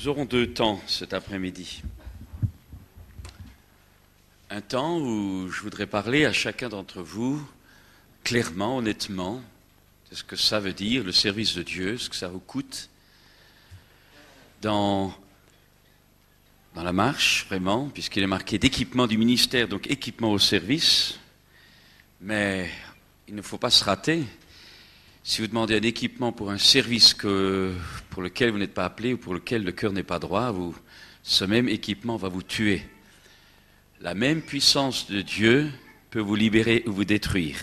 Nous aurons deux temps cet après-midi. Un temps où je voudrais parler à chacun d'entre vous, clairement, honnêtement, de ce que ça veut dire, le service de Dieu, ce que ça vous coûte, dans la marche, vraiment, puisqu'il est marqué d'équipement du ministère, donc équipement au service. Mais il ne faut pas se rater. Si vous demandez un équipement pour un service pour lequel vous n'êtes pas appelé ou pour lequel le cœur n'est pas droit, ce même équipement va vous tuer. La même puissance de Dieu peut vous libérer ou vous détruire.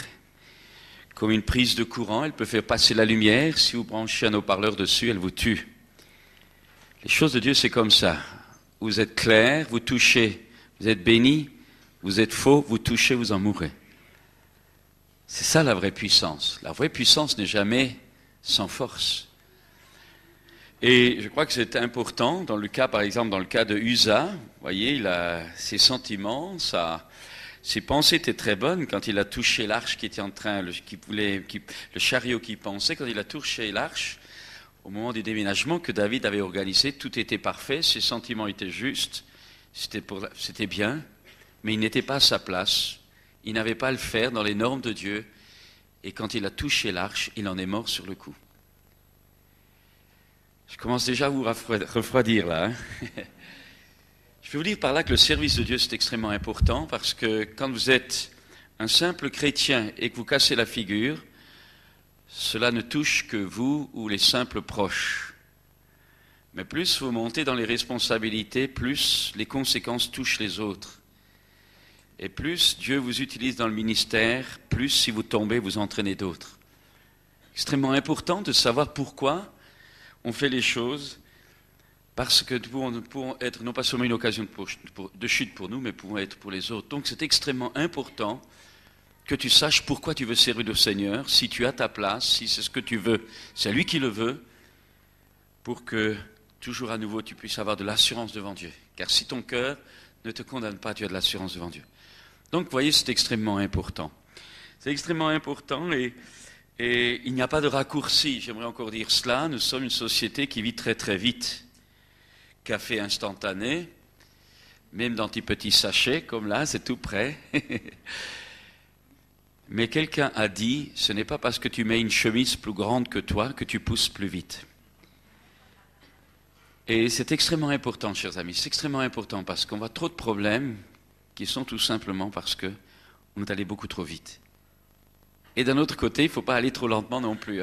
Comme une prise de courant, elle peut faire passer la lumière. Si vous branchez un haut-parleur dessus, elle vous tue. Les choses de Dieu, c'est comme ça. Vous êtes clair, vous touchez, vous êtes béni. Vous êtes faux, vous touchez, vous en mourrez. C'est ça la vraie puissance. La vraie puissance n'est jamais sans force. Et je crois que c'est important, par exemple, dans le cas de Uza, vous voyez, il a ses sentiments, ses pensées étaient très bonnes quand il a touché l'arche qui était en train, le chariot qu'il pensait, quand il a touché l'arche, au moment du déménagement que David avait organisé, tout était parfait, ses sentiments étaient justes, c'était bien, mais il n'était pas à sa place. Il n'avait pas à le faire dans les normes de Dieu. Et quand il a touché l'arche, il en est mort sur le coup. Je commence déjà à vous refroidir là. Je vais vous dire par là que le service de Dieu, c'est extrêmement important parce que quand vous êtes un simple chrétien et que vous cassez la figure, cela ne touche que vous ou les simples proches. Mais plus vous montez dans les responsabilités, plus les conséquences touchent les autres. Et plus Dieu vous utilise dans le ministère, plus si vous tombez, vous entraînez d'autres. Extrêmement important de savoir pourquoi on fait les choses, parce que nous pouvons être non pas seulement une occasion de chute pour nous, mais pouvons être pour les autres. Donc c'est extrêmement important que tu saches pourquoi tu veux servir le Seigneur, si tu as ta place, si c'est ce que tu veux, c'est lui qui le veut, pour que toujours à nouveau tu puisses avoir de l'assurance devant Dieu. Car si ton cœur ne te condamne pas, tu as de l'assurance devant Dieu. Donc, vous voyez, c'est extrêmement important. C'est extrêmement important et il n'y a pas de raccourci. J'aimerais encore dire cela. Nous sommes une société qui vit très très vite. Café instantané, même dans des petits sachets, comme là, c'est tout prêt. Mais quelqu'un a dit, ce n'est pas parce que tu mets une chemise plus grande que toi que tu pousses plus vite. Et c'est extrêmement important, chers amis. C'est extrêmement important parce qu'on voit trop de problèmes qui sont tout simplement parce qu'on est allé beaucoup trop vite. Et d'un autre côté, il ne faut pas aller trop lentement non plus.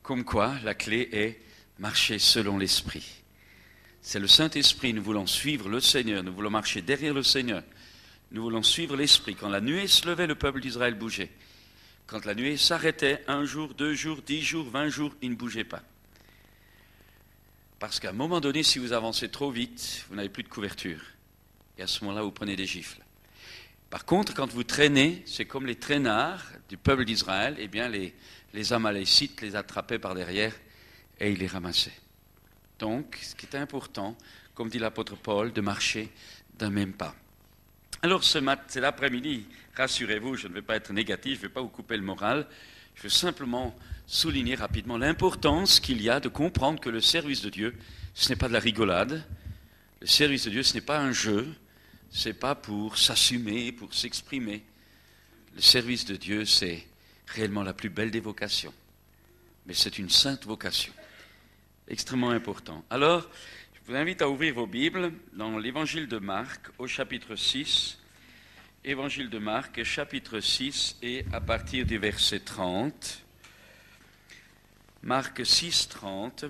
Comme quoi, la clé est marcher selon l'Esprit. C'est le Saint-Esprit, nous voulons suivre le Seigneur, nous voulons marcher derrière le Seigneur. Nous voulons suivre l'Esprit. Quand la nuée se levait, le peuple d'Israël bougeait. Quand la nuée s'arrêtait, 1 jour, 2 jours, 10 jours, 20 jours, il ne bougeait pas. Parce qu'à un moment donné, si vous avancez trop vite, vous n'avez plus de couverture. Et à ce moment-là, vous prenez des gifles. Par contre, quand vous traînez, c'est comme les traînards du peuple d'Israël, eh bien les Amalécites les attrapaient par derrière et ils les ramassaient. Donc, ce qui est important, comme dit l'apôtre Paul, de marcher d'un même pas. Alors, c'est l'après-midi, rassurez-vous, je ne vais pas être négatif, je ne vais pas vous couper le moral, je veux simplement souligner rapidement l'importance qu'il y a de comprendre que le service de Dieu, ce n'est pas de la rigolade. Le service de Dieu, ce n'est pas un jeu, ce n'est pas pour s'assumer, pour s'exprimer. Le service de Dieu, c'est réellement la plus belle des vocations. Mais c'est une sainte vocation. Extrêmement important. Alors, je vous invite à ouvrir vos Bibles dans l'évangile de Marc, au chapitre 6. Évangile de Marc, chapitre 6, et à partir du verset 30. Marc 6, 30.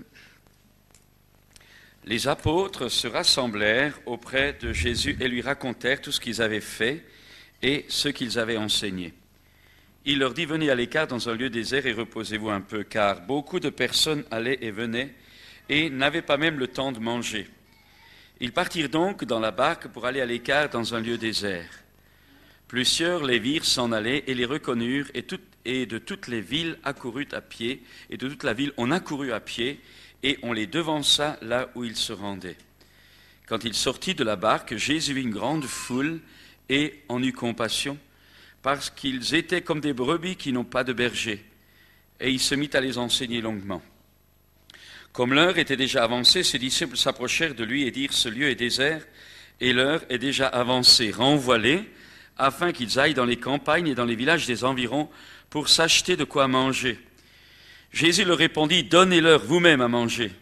Les apôtres se rassemblèrent auprès de Jésus et lui racontèrent tout ce qu'ils avaient fait et ce qu'ils avaient enseigné. Il leur dit, venez à l'écart dans un lieu désert et reposez-vous un peu, car beaucoup de personnes allaient et venaient et n'avaient pas même le temps de manger. Ils partirent donc dans la barque pour aller à l'écart dans un lieu désert. Plusieurs les virent s'en aller et les reconnurent, et de toutes les villes accourut à pied, et de toute la ville on accourut à pied, et on les devança là où ils se rendaient. Quand il sortit de la barque, Jésus vit une grande foule et en eut compassion, parce qu'ils étaient comme des brebis qui n'ont pas de berger, et il se mit à les enseigner longuement. Comme l'heure était déjà avancée, ses disciples s'approchèrent de lui et dirent, ce lieu est désert, et l'heure est déjà avancée. Renvoie-les, afin qu'ils aillent dans les campagnes et dans les villages des environs pour s'acheter de quoi manger. Jésus leur répondit, donnez-leur vous-même à manger.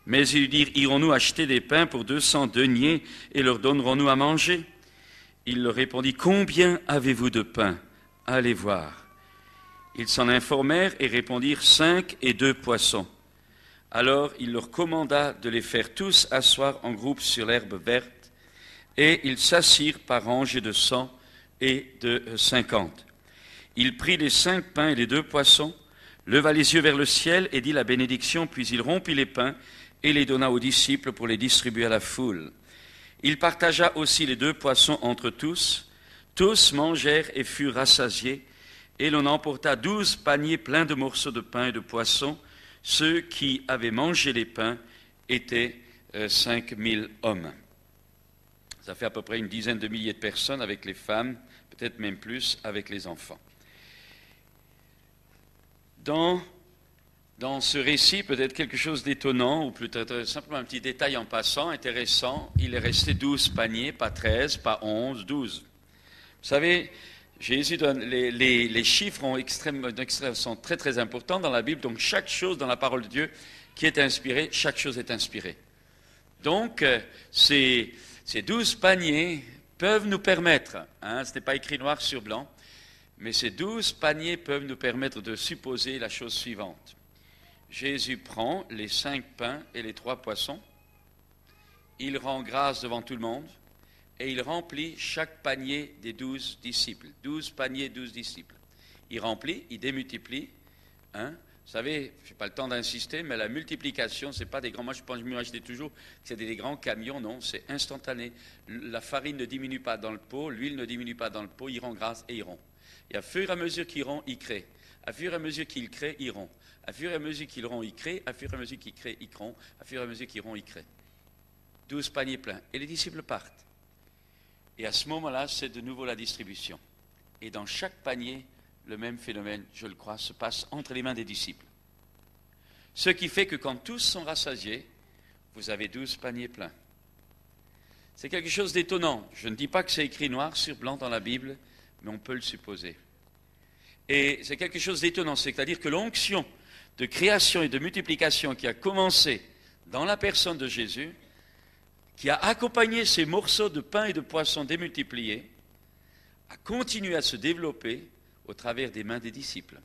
Mais ils lui dirent, irons-nous acheter des pains pour 200 deniers et leur donnerons-nous à manger? Il leur répondit, combien avez-vous de pain? Allez voir. Ils s'en informèrent et répondirent, 5 et 2 poissons. Alors il leur commanda de les faire tous asseoir en groupe sur l'herbe verte, et ils s'assirent par rangées de 100 et de 50. Il prit les 5 pains et les 2 poissons, leva les yeux vers le ciel et dit la bénédiction, puis il rompit les pains et les donna aux disciples pour les distribuer à la foule. Il partagea aussi les 2 poissons entre tous. Tous mangèrent et furent rassasiés, et l'on emporta 12 paniers pleins de morceaux de pain et de poissons. Ceux qui avaient mangé les pains étaient 5000 hommes. Ça fait à peu près une dizaine de milliers de personnes avec les femmes, peut-être même plus avec les enfants. Dans ce récit, peut-être quelque chose d'étonnant, ou peut-être simplement un petit détail en passant, intéressant, il est resté 12 paniers, pas 13, pas 11, 12. Vous savez, Jésus donne, les chiffres sont très très importants dans la Bible, donc chaque chose dans la parole de Dieu qui est inspirée, chaque chose est inspirée. Donc, ces 12 paniers peuvent nous permettre, ce n'est pas écrit noir sur blanc, mais ces 12 paniers peuvent nous permettre de supposer la chose suivante. Jésus prend les 5 pains et les 3 poissons, il rend grâce devant tout le monde, et il remplit chaque panier des 12 disciples. 12 paniers, 12 disciples. Il remplit, il démultiplie. Vous savez, je n'ai pas le temps d'insister, mais la multiplication, ce n'est pas des grands... Moi, je m'imaginais toujours que c'était des grands camions. Non, c'est instantané. La farine ne diminue pas dans le pot, l'huile ne diminue pas dans le pot, il rend grâce et il rompt. Et à fur et à mesure qu'il rompt, il crée. À fur et à mesure qu'il crée, il rompt. À fur et à mesure qu'il rompt, il crée. À fur et à mesure qu'il crée, il rompt. À fur et à mesure qu'il rompt, il crée. 12 paniers pleins. Et les disciples partent. Et à ce moment-là, c'est de nouveau la distribution. Et dans chaque panier, le même phénomène, je le crois, se passe entre les mains des disciples. Ce qui fait que quand tous sont rassasiés, vous avez 12 paniers pleins. C'est quelque chose d'étonnant. Je ne dis pas que c'est écrit noir sur blanc dans la Bible, mais on peut le supposer. Et c'est quelque chose d'étonnant, c'est-à-dire que l'onction de création et de multiplication qui a commencé dans la personne de Jésus, qui a accompagné ces morceaux de pain et de poisson démultipliés, a continué à se développer au travers des mains des disciples.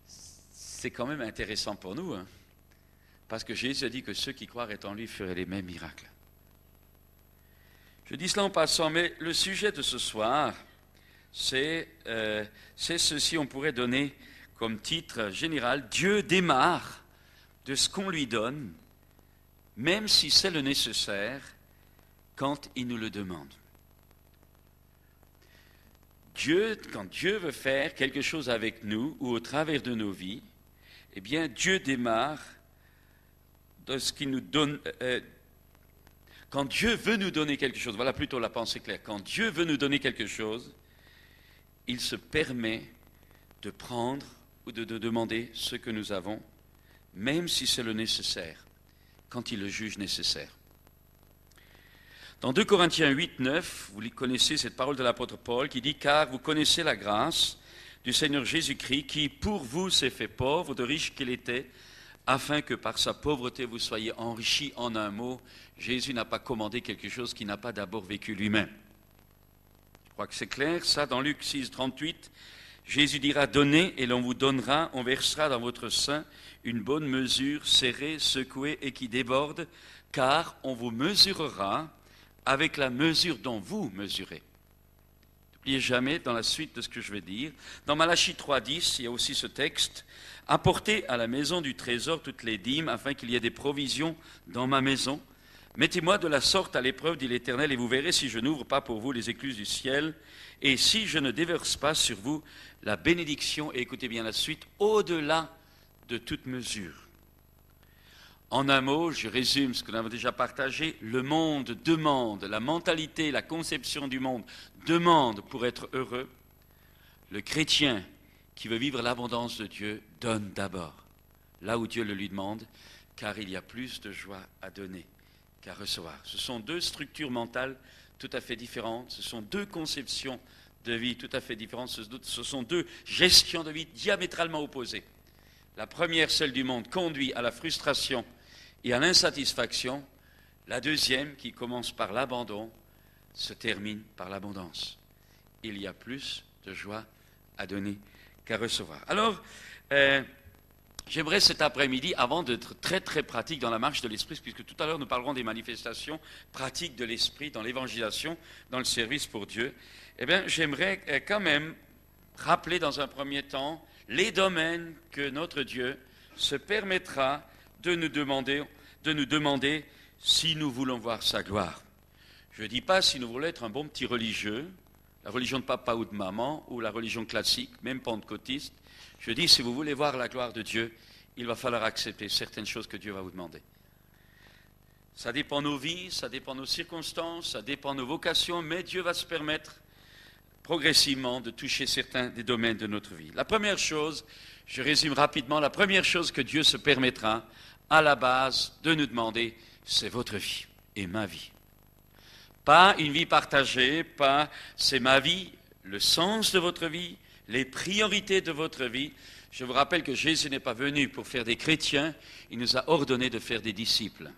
C'est quand même intéressant pour nous, parce que Jésus a dit que ceux qui croiraient en lui feraient les mêmes miracles. Je dis cela en passant, mais le sujet de ce soir, c'est ceci, on pourrait donner comme titre général, Dieu démarre de ce qu'on lui donne, même si c'est le nécessaire, quand il nous le demande. Quand Dieu veut faire quelque chose avec nous ou au travers de nos vies, eh bien Dieu démarre de ce qu'il nous donne. Quand Dieu veut nous donner quelque chose, voilà plutôt la pensée claire, quand Dieu veut nous donner quelque chose, il se permet de prendre ou de demander ce que nous avons, même si c'est le nécessaire, quand il le juge nécessaire. Dans 2 Corinthiens 8, 9, vous connaissez cette parole de l'apôtre Paul qui dit « Car vous connaissez la grâce du Seigneur Jésus-Christ qui, pour vous, s'est fait pauvre, de riche qu'il était, afin que par sa pauvreté vous soyez enrichis. » En un mot, Jésus n'a pas commandé quelque chose qu'il n'a pas d'abord vécu lui-même. Je crois que c'est clair, ça, dans Luc 6, 38, Jésus dira « Donnez et l'on vous donnera, on versera dans votre sein une bonne mesure, serrée, secouée et qui déborde, car on vous mesurera avec la mesure dont vous mesurez. » N'oubliez jamais dans la suite de ce que je vais dire. Dans Malachie 3.10, il y a aussi ce texte. « Apportez à la maison du trésor toutes les dîmes, afin qu'il y ait des provisions dans ma maison. Mettez-moi de la sorte à l'épreuve, dit l'Éternel, et vous verrez si je n'ouvre pas pour vous les écluses du ciel, et si je ne déverse pas sur vous la bénédiction, et écoutez bien la suite, au-delà de toute mesure. » En un mot, je résume ce que nous avons déjà partagé, le monde demande, la mentalité, la conception du monde demande pour être heureux. Le chrétien qui veut vivre l'abondance de Dieu donne d'abord. là où Dieu le lui demande, car il y a plus de joie à donner qu'à recevoir. Ce sont deux structures mentales tout à fait différentes, ce sont deux conceptions de vie tout à fait différentes, ce sont deux gestions de vie diamétralement opposées. La première, celle du monde, conduit à la frustration et à l'insatisfaction. La deuxième, qui commence par l'abandon, se termine par l'abondance. Il y a plus de joie à donner qu'à recevoir. Alors, j'aimerais cet après-midi, avant d'être très très pratique dans la marche de l'Esprit, puisque tout à l'heure nous parlerons des manifestations pratiques de l'Esprit dans l'évangélisation, dans le service pour Dieu, eh bien j'aimerais quand même rappeler dans un premier temps les domaines que notre Dieu se permettra de nous demander si nous voulons voir sa gloire. Je ne dis pas si nous voulons être un bon petit religieux, la religion de papa ou de maman, ou la religion classique, même pentecôtiste. Je dis, si vous voulez voir la gloire de Dieu, il va falloir accepter certaines choses que Dieu va vous demander. Ça dépend de nos vies, ça dépend de nos circonstances, ça dépend de nos vocations, mais Dieu va se permettre progressivement de toucher certains des domaines de notre vie. La première chose, je résume rapidement, la première chose que Dieu se permettra, à la base, de nous demander, c'est votre vie et ma vie. Pas une vie partagée, pas c'est ma vie, le sens de votre vie, les priorités de votre vie. Je vous rappelle que Jésus n'est pas venu pour faire des chrétiens, il nous a ordonné de faire des disciples.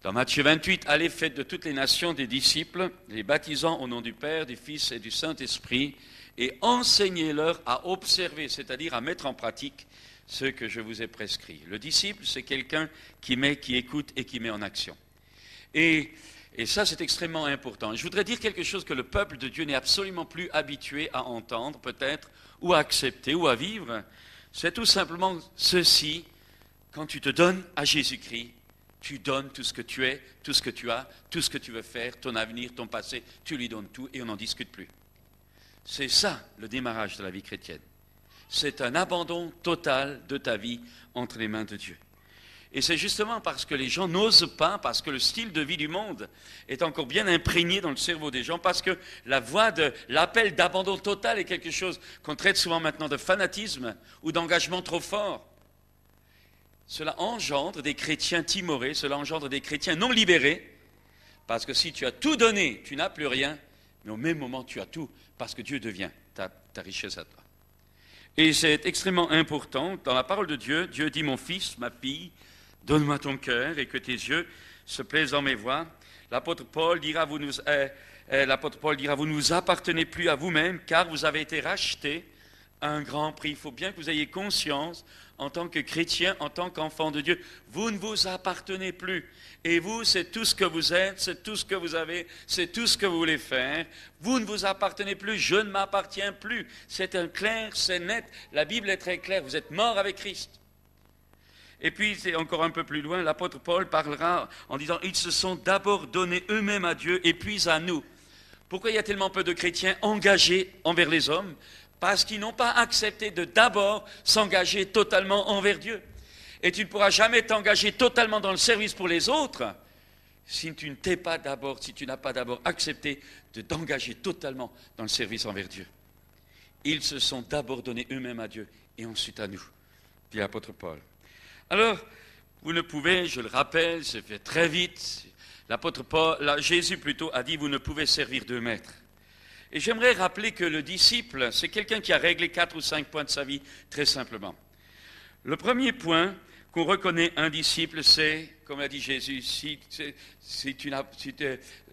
Dans Matthieu 28, allez, faites de toutes les nations des disciples, les baptisant au nom du Père, du Fils et du Saint-Esprit, et enseignez-leur à observer, c'est-à-dire à mettre en pratique ce que je vous ai prescrit. Le disciple, c'est quelqu'un qui écoute et qui met en action. Et ça, c'est extrêmement important. Je voudrais dire quelque chose que le peuple de Dieu n'est absolument plus habitué à entendre, peut-être, ou à accepter, ou à vivre. C'est tout simplement ceci: quand tu te donnes à Jésus-Christ, tu donnes tout ce que tu es, tout ce que tu as, tout ce que tu veux faire, ton avenir, ton passé, tu lui donnes tout et on n'en discute plus. C'est ça le démarrage de la vie chrétienne. C'est un abandon total de ta vie entre les mains de Dieu. Et c'est justement parce que les gens n'osent pas, parce que le style de vie du monde est encore bien imprégné dans le cerveau des gens, parce que la voie de l'appel d'abandon total est quelque chose qu'on traite souvent maintenant de fanatisme ou d'engagement trop fort. Cela engendre des chrétiens timorés, cela engendre des chrétiens non libérés, parce que si tu as tout donné, tu n'as plus rien, mais au même moment tu as tout, parce que Dieu devient ta richesse à toi. Et c'est extrêmement important, dans la parole de Dieu, Dieu dit: mon fils, ma fille, donne-moi ton cœur et que tes yeux se plaisent en mes voies. L'apôtre Paul dira, vous ne vous appartenez plus à vous-même, car vous avez été rachetés à un grand prix. Il faut bien que vous ayez conscience, en tant que chrétien, en tant qu'enfant de Dieu, vous ne vous appartenez plus. Et vous, c'est tout ce que vous êtes, c'est tout ce que vous avez, c'est tout ce que vous voulez faire. Vous ne vous appartenez plus, je ne m'appartiens plus. C'est clair, c'est net. La Bible est très claire, vous êtes morts avec Christ. Et puis, c'est encore un peu plus loin, l'apôtre Paul parlera en disant, ils se sont d'abord donnés eux-mêmes à Dieu et puis à nous. Pourquoi il y a tellement peu de chrétiens engagés envers les hommes? Parce qu'ils n'ont pas accepté de d'abord s'engager totalement envers Dieu. Et tu ne pourras jamais t'engager totalement dans le service pour les autres si tu n'as pas d'abord accepté de t'engager totalement dans le service envers Dieu. Ils se sont d'abord donnés eux-mêmes à Dieu et ensuite à nous, dit l'apôtre Paul. Alors, vous ne pouvez, je le rappelle, c'est fait très vite, Jésus plutôt a dit, vous ne pouvez servir deux maîtres. Et j'aimerais rappeler que le disciple, c'est quelqu'un qui a réglé 4 ou 5 points de sa vie, très simplement. Le premier point qu'on reconnaît un disciple, c'est, comme l'a dit Jésus,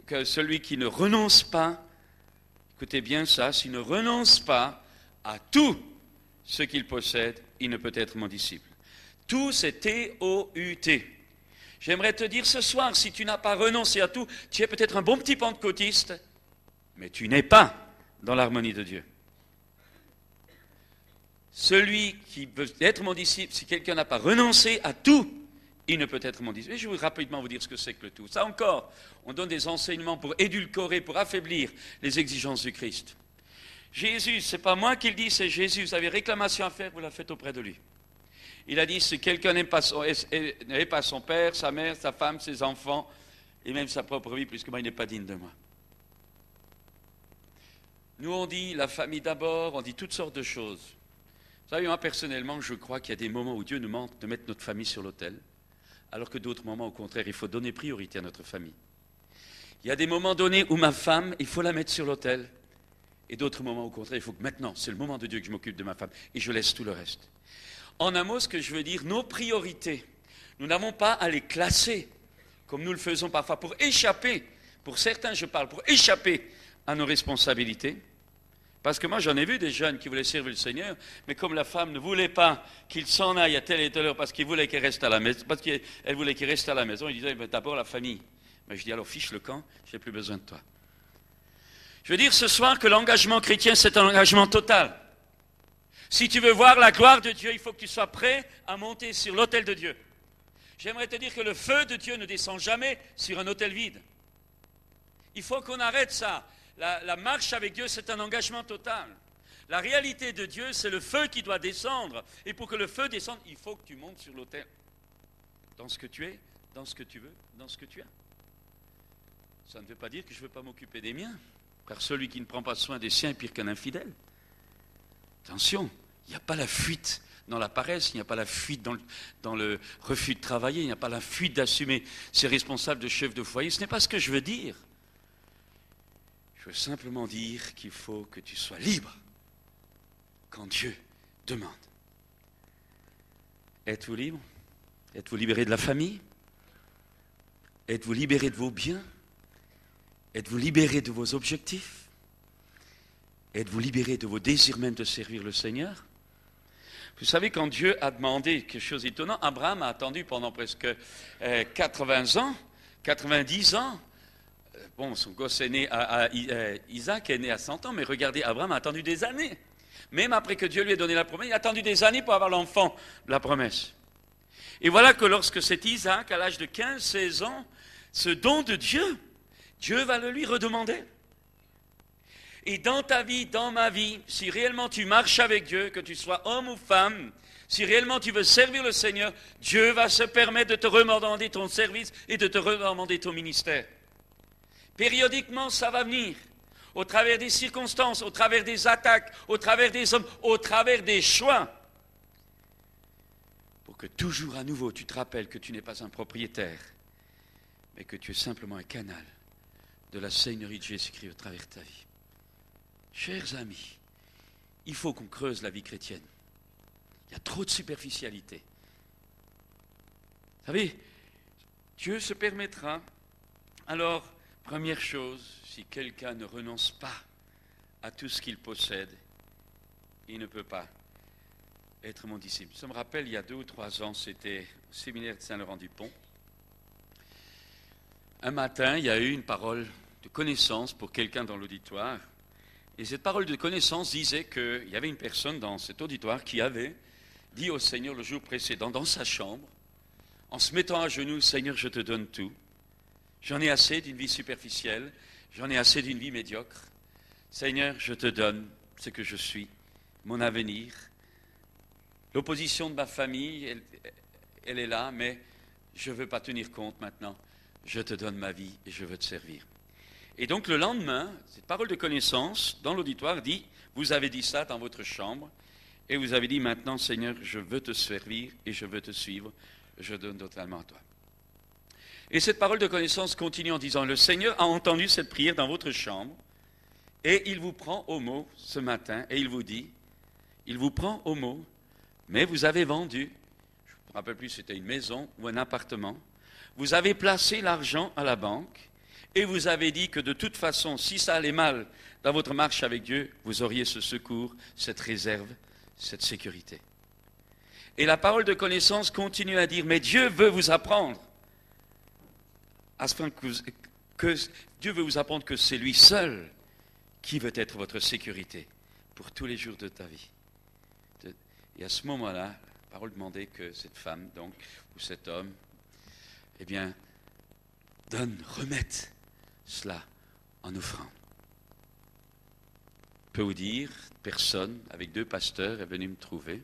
que celui qui ne renonce pas, écoutez bien ça, s'il ne renonce pas à tout ce qu'il possède, il ne peut être mon disciple. Tout, c'est T-O-U-T. J'aimerais te dire ce soir, si tu n'as pas renoncé à tout, tu es peut-être un bon petit pentecôtiste, mais tu n'es pas dans l'harmonie de Dieu. Celui qui veut être mon disciple, si quelqu'un n'a pas renoncé à tout, il ne peut être mon disciple. Et je vais rapidement vous dire ce que c'est que le tout. Ça encore, on donne des enseignements pour édulcorer, pour affaiblir les exigences du Christ. Jésus, ce n'est pas moi qui le dis, c'est Jésus. Vous avez réclamation à faire, vous la faites auprès de lui. Il a dit, si quelqu'un n'aime pas son père, sa mère, sa femme, ses enfants, et même sa propre vie, puisque moi, il n'est pas digne de moi. Nous, on dit la famille d'abord, on dit toutes sortes de choses. Vous savez, moi personnellement, je crois qu'il y a des moments où Dieu nous demande de mettre notre famille sur l'autel, alors que d'autres moments, au contraire, il faut donner priorité à notre famille. Il y a des moments donnés où ma femme, il faut la mettre sur l'autel, et d'autres moments, au contraire, il faut que maintenant, c'est le moment de Dieu que je m'occupe de ma femme, et je laisse tout le reste. En un mot, ce que je veux dire, nos priorités, nous n'avons pas à les classer, comme nous le faisons parfois, pour échapper, pour certains je parle, pour échapper à nos responsabilités. Parce que moi j'en ai vu des jeunes qui voulaient servir le Seigneur, mais comme la femme ne voulait pas qu'il s'en aille à telle et telle heure parce qu'il voulait qu'il reste à la maison, parce qu'elle voulait qu'il reste à la maison, il disait d'abord la famille. Mais je dis alors fiche le camp, je n'ai plus besoin de toi. Je veux dire ce soir que l'engagement chrétien c'est un engagement total. Si tu veux voir la gloire de Dieu, il faut que tu sois prêt à monter sur l'autel de Dieu. J'aimerais te dire que le feu de Dieu ne descend jamais sur un autel vide. Il faut qu'on arrête ça. La marche avec Dieu, c'est un engagement total. La réalité de Dieu, c'est le feu qui doit descendre. Et pour que le feu descende, il faut que tu montes sur l'autel. Dans ce que tu es, dans ce que tu veux, dans ce que tu as. Ça ne veut pas dire que je ne veux pas m'occuper des miens. Car celui qui ne prend pas soin des siens est pire qu'un infidèle. Attention, il n'y a pas la fuite dans la paresse, il n'y a pas la fuite dans le refus de travailler, il n'y a pas la fuite d'assumer ses responsables de chef de foyer. Ce n'est pas ce que je veux dire. Je veux simplement dire qu'il faut que tu sois libre quand Dieu demande. Êtes-vous libre? Êtes-vous libéré de la famille? Êtes-vous libéré de vos biens? Êtes-vous libéré de vos objectifs? Êtes-vous libéré de vos désirs même de servir le Seigneur? Vous savez, quand Dieu a demandé quelque chose d'étonnant, Abraham a attendu pendant presque 80 ans, 90 ans. Bon, son gosse est né Isaac est né à 100 ans, mais regardez, Abraham a attendu des années. Même après que Dieu lui ait donné la promesse, il a attendu des années pour avoir l'enfant de la promesse. Et voilà que lorsque c'est Isaac, à l'âge de 15-16 ans, ce don de Dieu, Dieu va le lui redemander. Et dans ta vie, dans ma vie, si réellement tu marches avec Dieu, que tu sois homme ou femme, si réellement tu veux servir le Seigneur, Dieu va se permettre de te redemander ton service et de te redemander ton ministère. Périodiquement, ça va venir, au travers des circonstances, au travers des attaques, au travers des hommes, au travers des choix, pour que toujours à nouveau tu te rappelles que tu n'es pas un propriétaire, mais que tu es simplement un canal de la Seigneurie de Jésus-Christ au travers de ta vie. Chers amis, il faut qu'on creuse la vie chrétienne. Il y a trop de superficialité. Vous savez, Dieu se permettra. Alors, première chose, si quelqu'un ne renonce pas à tout ce qu'il possède, il ne peut pas être mon disciple. Ça me rappelle, il y a 2 ou 3 ans, c'était au séminaire de Saint-Laurent-du-Pont. Un matin, il y a eu une parole de connaissance pour quelqu'un dans l'auditoire. Et cette parole de connaissance disait qu'il y avait une personne dans cet auditoire qui avait dit au Seigneur le jour précédent, dans sa chambre, en se mettant à genoux, Seigneur, je te donne tout. J'en ai assez d'une vie superficielle, j'en ai assez d'une vie médiocre. Seigneur, je te donne ce que je suis, mon avenir. L'opposition de ma famille, elle est là, mais je ne veux pas tenir compte maintenant. Je te donne ma vie et je veux te servir. Et donc le lendemain, cette parole de connaissance dans l'auditoire dit, vous avez dit ça dans votre chambre, et vous avez dit maintenant, Seigneur, je veux te servir et je veux te suivre, je donne totalement à toi. Et cette parole de connaissance continue en disant, le Seigneur a entendu cette prière dans votre chambre, et il vous prend au mot ce matin, et il vous dit, il vous prend au mot, mais vous avez vendu, je ne me rappelle plus si c'était une maison ou un appartement, vous avez placé l'argent à la banque, et vous avez dit que de toute façon, si ça allait mal dans votre marche avec Dieu, vous auriez ce secours, cette réserve, cette sécurité. Et la parole de connaissance continue à dire, mais Dieu veut vous apprendre, que Dieu veut vous apprendre que c'est lui seul qui veut être votre sécurité pour tous les jours de ta vie. Et à ce moment-là, la parole demandait que cette femme, donc, ou cet homme, eh bien, remette cela en offrande. Je peux vous dire, personne, avec 2 pasteurs, est venu me trouver.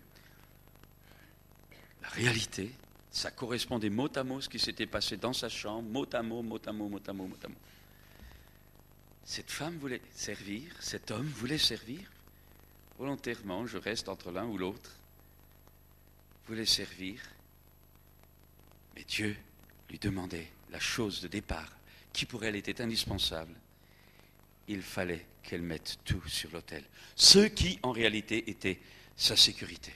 La réalité, ça correspondait mot à mot ce qui s'était passé dans sa chambre, mot à mot, mot à mot, mot à mot, mot à mot. Cette femme voulait servir, cet homme voulait servir, volontairement, je reste entre l'un ou l'autre, voulait servir, mais Dieu lui demandait la chose de départ, qui pour elle était indispensable. Il fallait qu'elle mette tout sur l'autel, ce qui en réalité était sa sécurité.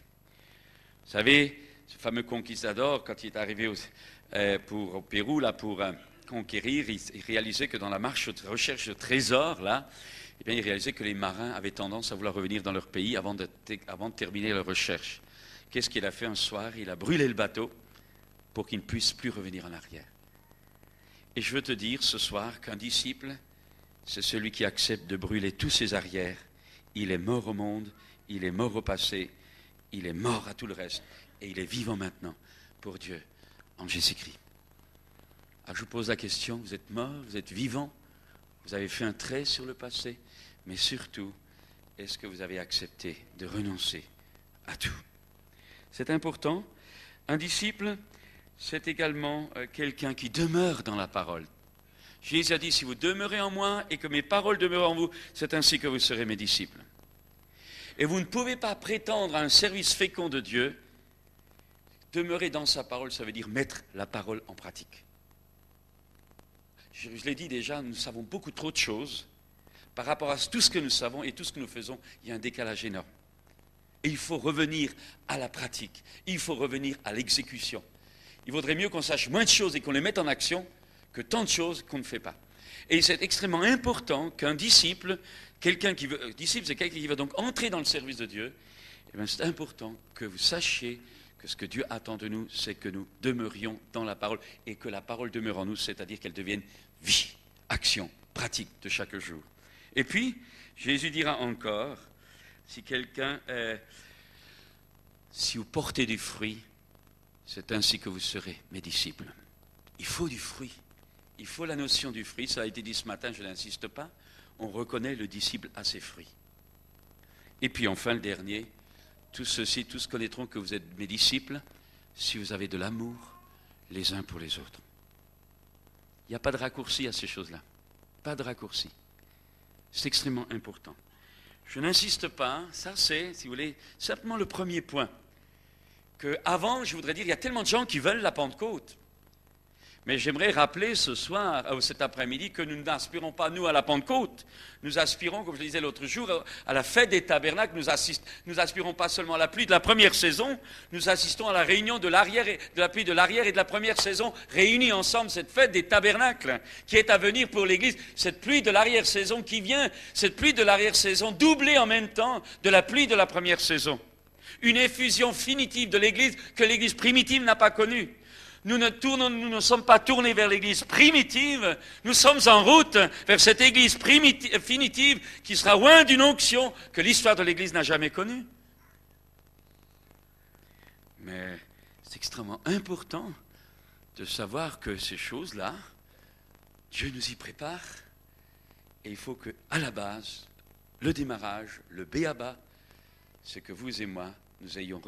Vous savez, ce fameux conquistador, quand il est arrivé au Pérou, là, pour conquérir, il réalisait que dans la recherche de trésors, là, eh bien, il réalisait que les marins avaient tendance à vouloir revenir dans leur pays avant de terminer leur recherche. Qu'est-ce qu'il a fait un soir? Il a brûlé le bateau pour qu'il ne puisse plus revenir en arrière. Et je veux te dire ce soir qu'un disciple, c'est celui qui accepte de brûler tous ses arrières. Il est mort au monde, il est mort au passé, il est mort à tout le reste, et il est vivant maintenant pour Dieu en Jésus-Christ. Alors je vous pose la question, vous êtes mort, vous êtes vivant, vous avez fait un trait sur le passé, mais surtout, est-ce que vous avez accepté de renoncer à tout? C'est important. Un disciple, c'est également quelqu'un qui demeure dans la parole. Jésus a dit, si vous demeurez en moi et que mes paroles demeurent en vous, c'est ainsi que vous serez mes disciples. Et vous ne pouvez pas prétendre à un service fécond de Dieu. Demeurer dans sa parole, ça veut dire mettre la parole en pratique. Je l'ai dit déjà, nous savons beaucoup trop de choses. Par rapport à tout ce que nous savons et tout ce que nous faisons, il y a un décalage énorme. Et il faut revenir à la pratique. Il faut revenir à l'exécution. Il vaudrait mieux qu'on sache moins de choses et qu'on les mette en action que tant de choses qu'on ne fait pas. Et c'est extrêmement important qu'un disciple, disciple, c'est quelqu'un qui veut donc entrer dans le service de Dieu, et bien c'est important que vous sachiez que ce que Dieu attend de nous, c'est que nous demeurions dans la parole et que la parole demeure en nous, c'est-à-dire qu'elle devienne vie, action, pratique de chaque jour. Et puis, Jésus dira encore, si vous portez du fruit, c'est ainsi que vous serez mes disciples. Il faut du fruit. Il faut la notion du fruit. Ça a été dit ce matin, je n'insiste pas. On reconnaît le disciple à ses fruits. Et puis enfin, le dernier, tous connaîtront que vous êtes mes disciples si vous avez de l'amour les uns pour les autres. Il n'y a pas de raccourci à ces choses-là. Pas de raccourci. C'est extrêmement important. Je n'insiste pas, ça c'est, si vous voulez, simplement le premier point. Qu'avant, je voudrais dire, il y a tellement de gens qui veulent la Pentecôte. Mais j'aimerais rappeler ce soir, ou cet après-midi, que nous n'aspirons pas, nous, à la Pentecôte. Nous aspirons, comme je le disais l'autre jour, à la fête des tabernacles. Nous n'aspirons pas seulement à la pluie de la première saison, nous assistons à la réunion de la pluie de l'arrière et de la première saison, réunis ensemble, cette fête des tabernacles, qui est à venir pour l'Église. Cette pluie de l'arrière-saison qui vient, cette pluie de l'arrière-saison doublée en même temps de la pluie de la première saison. Une effusion finitive de l'Église que l'Église primitive n'a pas connue. Nous ne sommes pas tournés vers l'Église primitive, nous sommes en route vers cette Église finitive qui sera loin d'une onction que l'histoire de l'Église n'a jamais connue. Mais c'est extrêmement important de savoir que ces choses-là, Dieu nous y prépare et il faut que, à la base, le démarrage, le b.a.-ba, c'est que vous et moi, nous ayons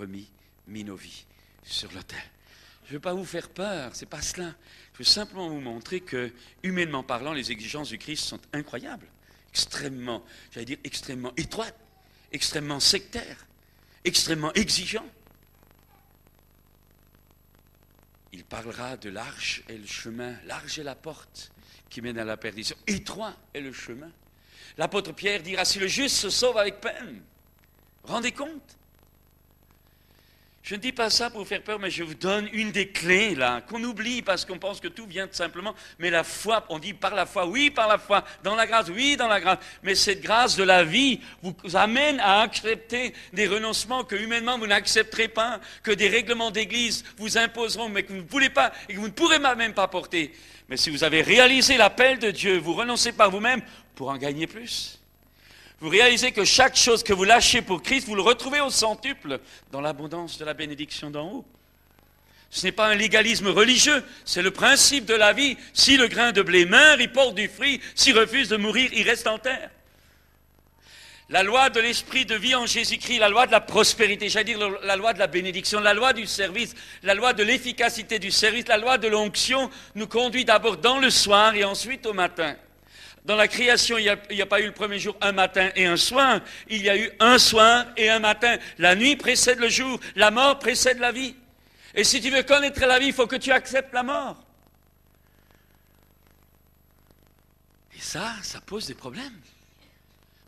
mis nos vies sur l'autel. Je ne veux pas vous faire peur, c'est pas cela. Je veux simplement vous montrer que, humainement parlant, les exigences du Christ sont incroyables, extrêmement étroites, extrêmement sectaires, extrêmement exigeants. Il parlera de large est le chemin, large est la porte qui mène à la perdition, étroit est le chemin. L'apôtre Pierre dira, si le juste se sauve avec peine, rendez compte. Je ne dis pas ça pour vous faire peur, mais je vous donne une des clés, là, qu'on oublie parce qu'on pense que tout vient simplement. Mais la foi, on dit par la foi, oui, par la foi, dans la grâce, oui, dans la grâce. Mais cette grâce de la vie vous amène à accepter des renoncements que humainement vous n'accepterez pas, que des règlements d'église vous imposeront, mais que vous ne voulez pas et que vous ne pourrez même pas porter. Mais si vous avez réalisé l'appel de Dieu, vous renoncez par vous-même pour en gagner plus. Vous réalisez que chaque chose que vous lâchez pour Christ, vous le retrouvez au centuple dans l'abondance de la bénédiction d'en haut. Ce n'est pas un légalisme religieux, c'est le principe de la vie. Si le grain de blé meurt, il porte du fruit. S'il refuse de mourir, il reste en terre. La loi de l'esprit de vie en Jésus-Christ, la loi de la prospérité, j'allais dire la loi de la bénédiction, la loi du service, la loi de l'efficacité du service, la loi de l'onction nous conduit d'abord dans le soir et ensuite au matin. Dans la création, il n'y a pas eu le premier jour, un matin et un soir. Il y a eu un soir et un matin. La nuit précède le jour, la mort précède la vie. Et si tu veux connaître la vie, il faut que tu acceptes la mort. Et ça pose des problèmes.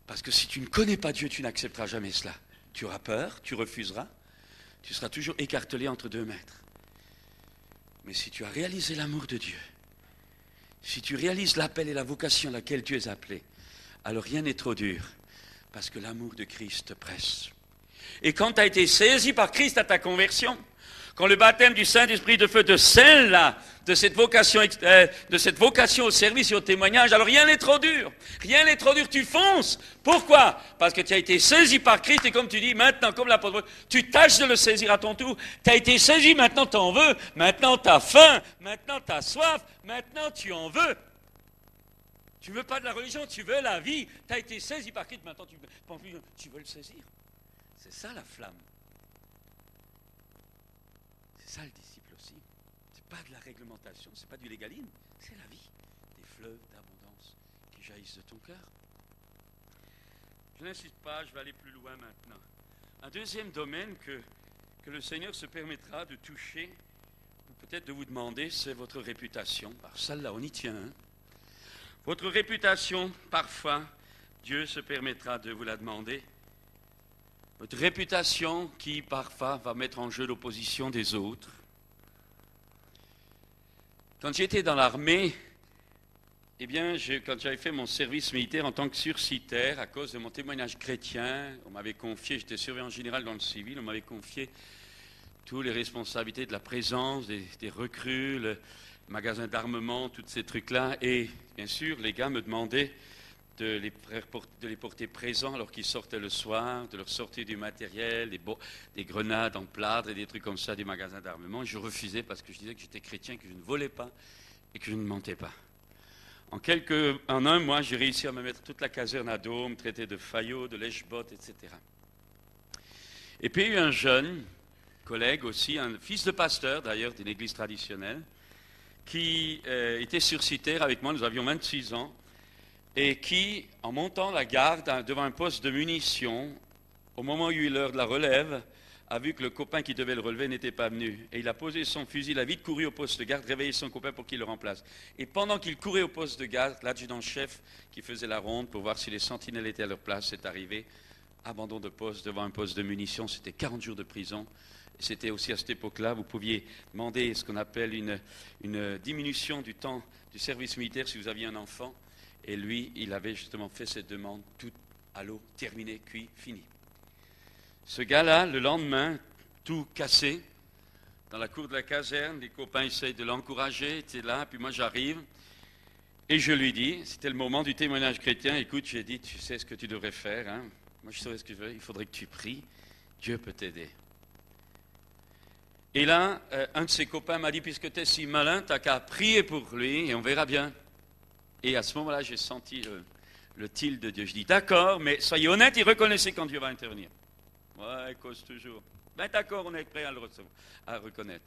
Parce que si tu ne connais pas Dieu, tu n'accepteras jamais cela. Tu auras peur, tu refuseras, tu seras toujours écartelé entre 2 mètres. Mais si tu as réalisé l'amour de Dieu, si tu réalises l'appel et la vocation à laquelle tu es appelé, alors rien n'est trop dur, parce que l'amour de Christ te presse. Et quand tu as été saisi par Christ à ta conversion, quand le baptême du Saint-Esprit de feu te scelle là, de cette vocation au service et au témoignage, alors rien n'est trop dur. Rien n'est trop dur, tu fonces. Pourquoi? Parce que tu as été saisi par Christ et comme tu dis, maintenant, comme l'apôtre Paul, tu tâches de le saisir à ton tour. Tu as été saisi, maintenant tu en veux, maintenant tu as faim, maintenant tu as soif, maintenant tu en veux. Tu ne veux pas de la religion, tu veux la vie. Tu as été saisi par Christ, maintenant tu veux le saisir. C'est ça la flamme. C'est ça le disciple aussi. C'est pas de la réglementation, c'est pas du légalisme, c'est la vie. Des fleuves d'abondance qui jaillissent de ton cœur. Je n'insiste pas, je vais aller plus loin maintenant. Un deuxième domaine que le Seigneur se permettra de toucher, ou peut-être de vous demander, c'est votre réputation. Alors celle-là, on y tient. Hein? Votre réputation, parfois, Dieu se permettra de vous la demander. Votre réputation qui, parfois, va mettre en jeu l'opposition des autres. Quand j'étais dans l'armée, eh bien, quand j'avais fait mon service militaire en tant que sursitaire, à cause de mon témoignage chrétien, on m'avait confié, j'étais surveillant général dans le civil, on m'avait confié toutes les responsabilités de la présence, des recrues, le magasin d'armement, tous ces trucs-là. Et bien sûr, les gars me demandaient de les porter présents alors qu'ils sortaient le soir, de leur sortir du matériel, des grenades en plâtre et des trucs comme ça du magasin d'armement. Et je refusais parce que je disais que j'étais chrétien, que je ne volais pas et que je ne mentais pas. En un mois, j'ai réussi à me mettre toute la caserne à dos, me traiter de faillot, de lèche-botte, etc. Et puis il y a eu un jeune collègue aussi, un fils de pasteur d'ailleurs d'une église traditionnelle, qui était sursitaire avec moi, nous avions 26 ans, et qui, en montant la garde devant un poste de munitions, au moment où il y a eu l'heure de la relève, a vu que le copain qui devait le relever n'était pas venu. Et il a posé son fusil, il a vite couru au poste de garde, réveillé son copain pour qu'il le remplace. Et pendant qu'il courait au poste de garde, l'adjudant-chef qui faisait la ronde pour voir si les sentinelles étaient à leur place est arrivé. Abandon de poste devant un poste de munitions, c'était 40 jours de prison. C'était aussi à cette époque-là, vous pouviez demander ce qu'on appelle une diminution du temps du service militaire si vous aviez un enfant. Et lui, il avait justement fait cette demande, tout à l'eau, terminé, cuit, fini. Ce gars-là, le lendemain, tout cassé, dans la cour de la caserne, les copains essayent de l'encourager, était là, puis moi j'arrive, et je lui dis, c'était le moment du témoignage chrétien, écoute, j'ai dit, tu sais ce que tu devrais faire, hein? Moi je saurais ce que je veux, il faudrait que tu pries, Dieu peut t'aider. Et là, un de ses copains m'a dit, puisque tu es si malin, tu n'as qu'à prier pour lui, et on verra bien. Et à ce moment-là, j'ai senti le til de Dieu. Je dis, d'accord, mais soyez honnête et reconnaissez quand Dieu va intervenir. Ouais, il cause toujours. Ben d'accord, on est prêt à reconnaître.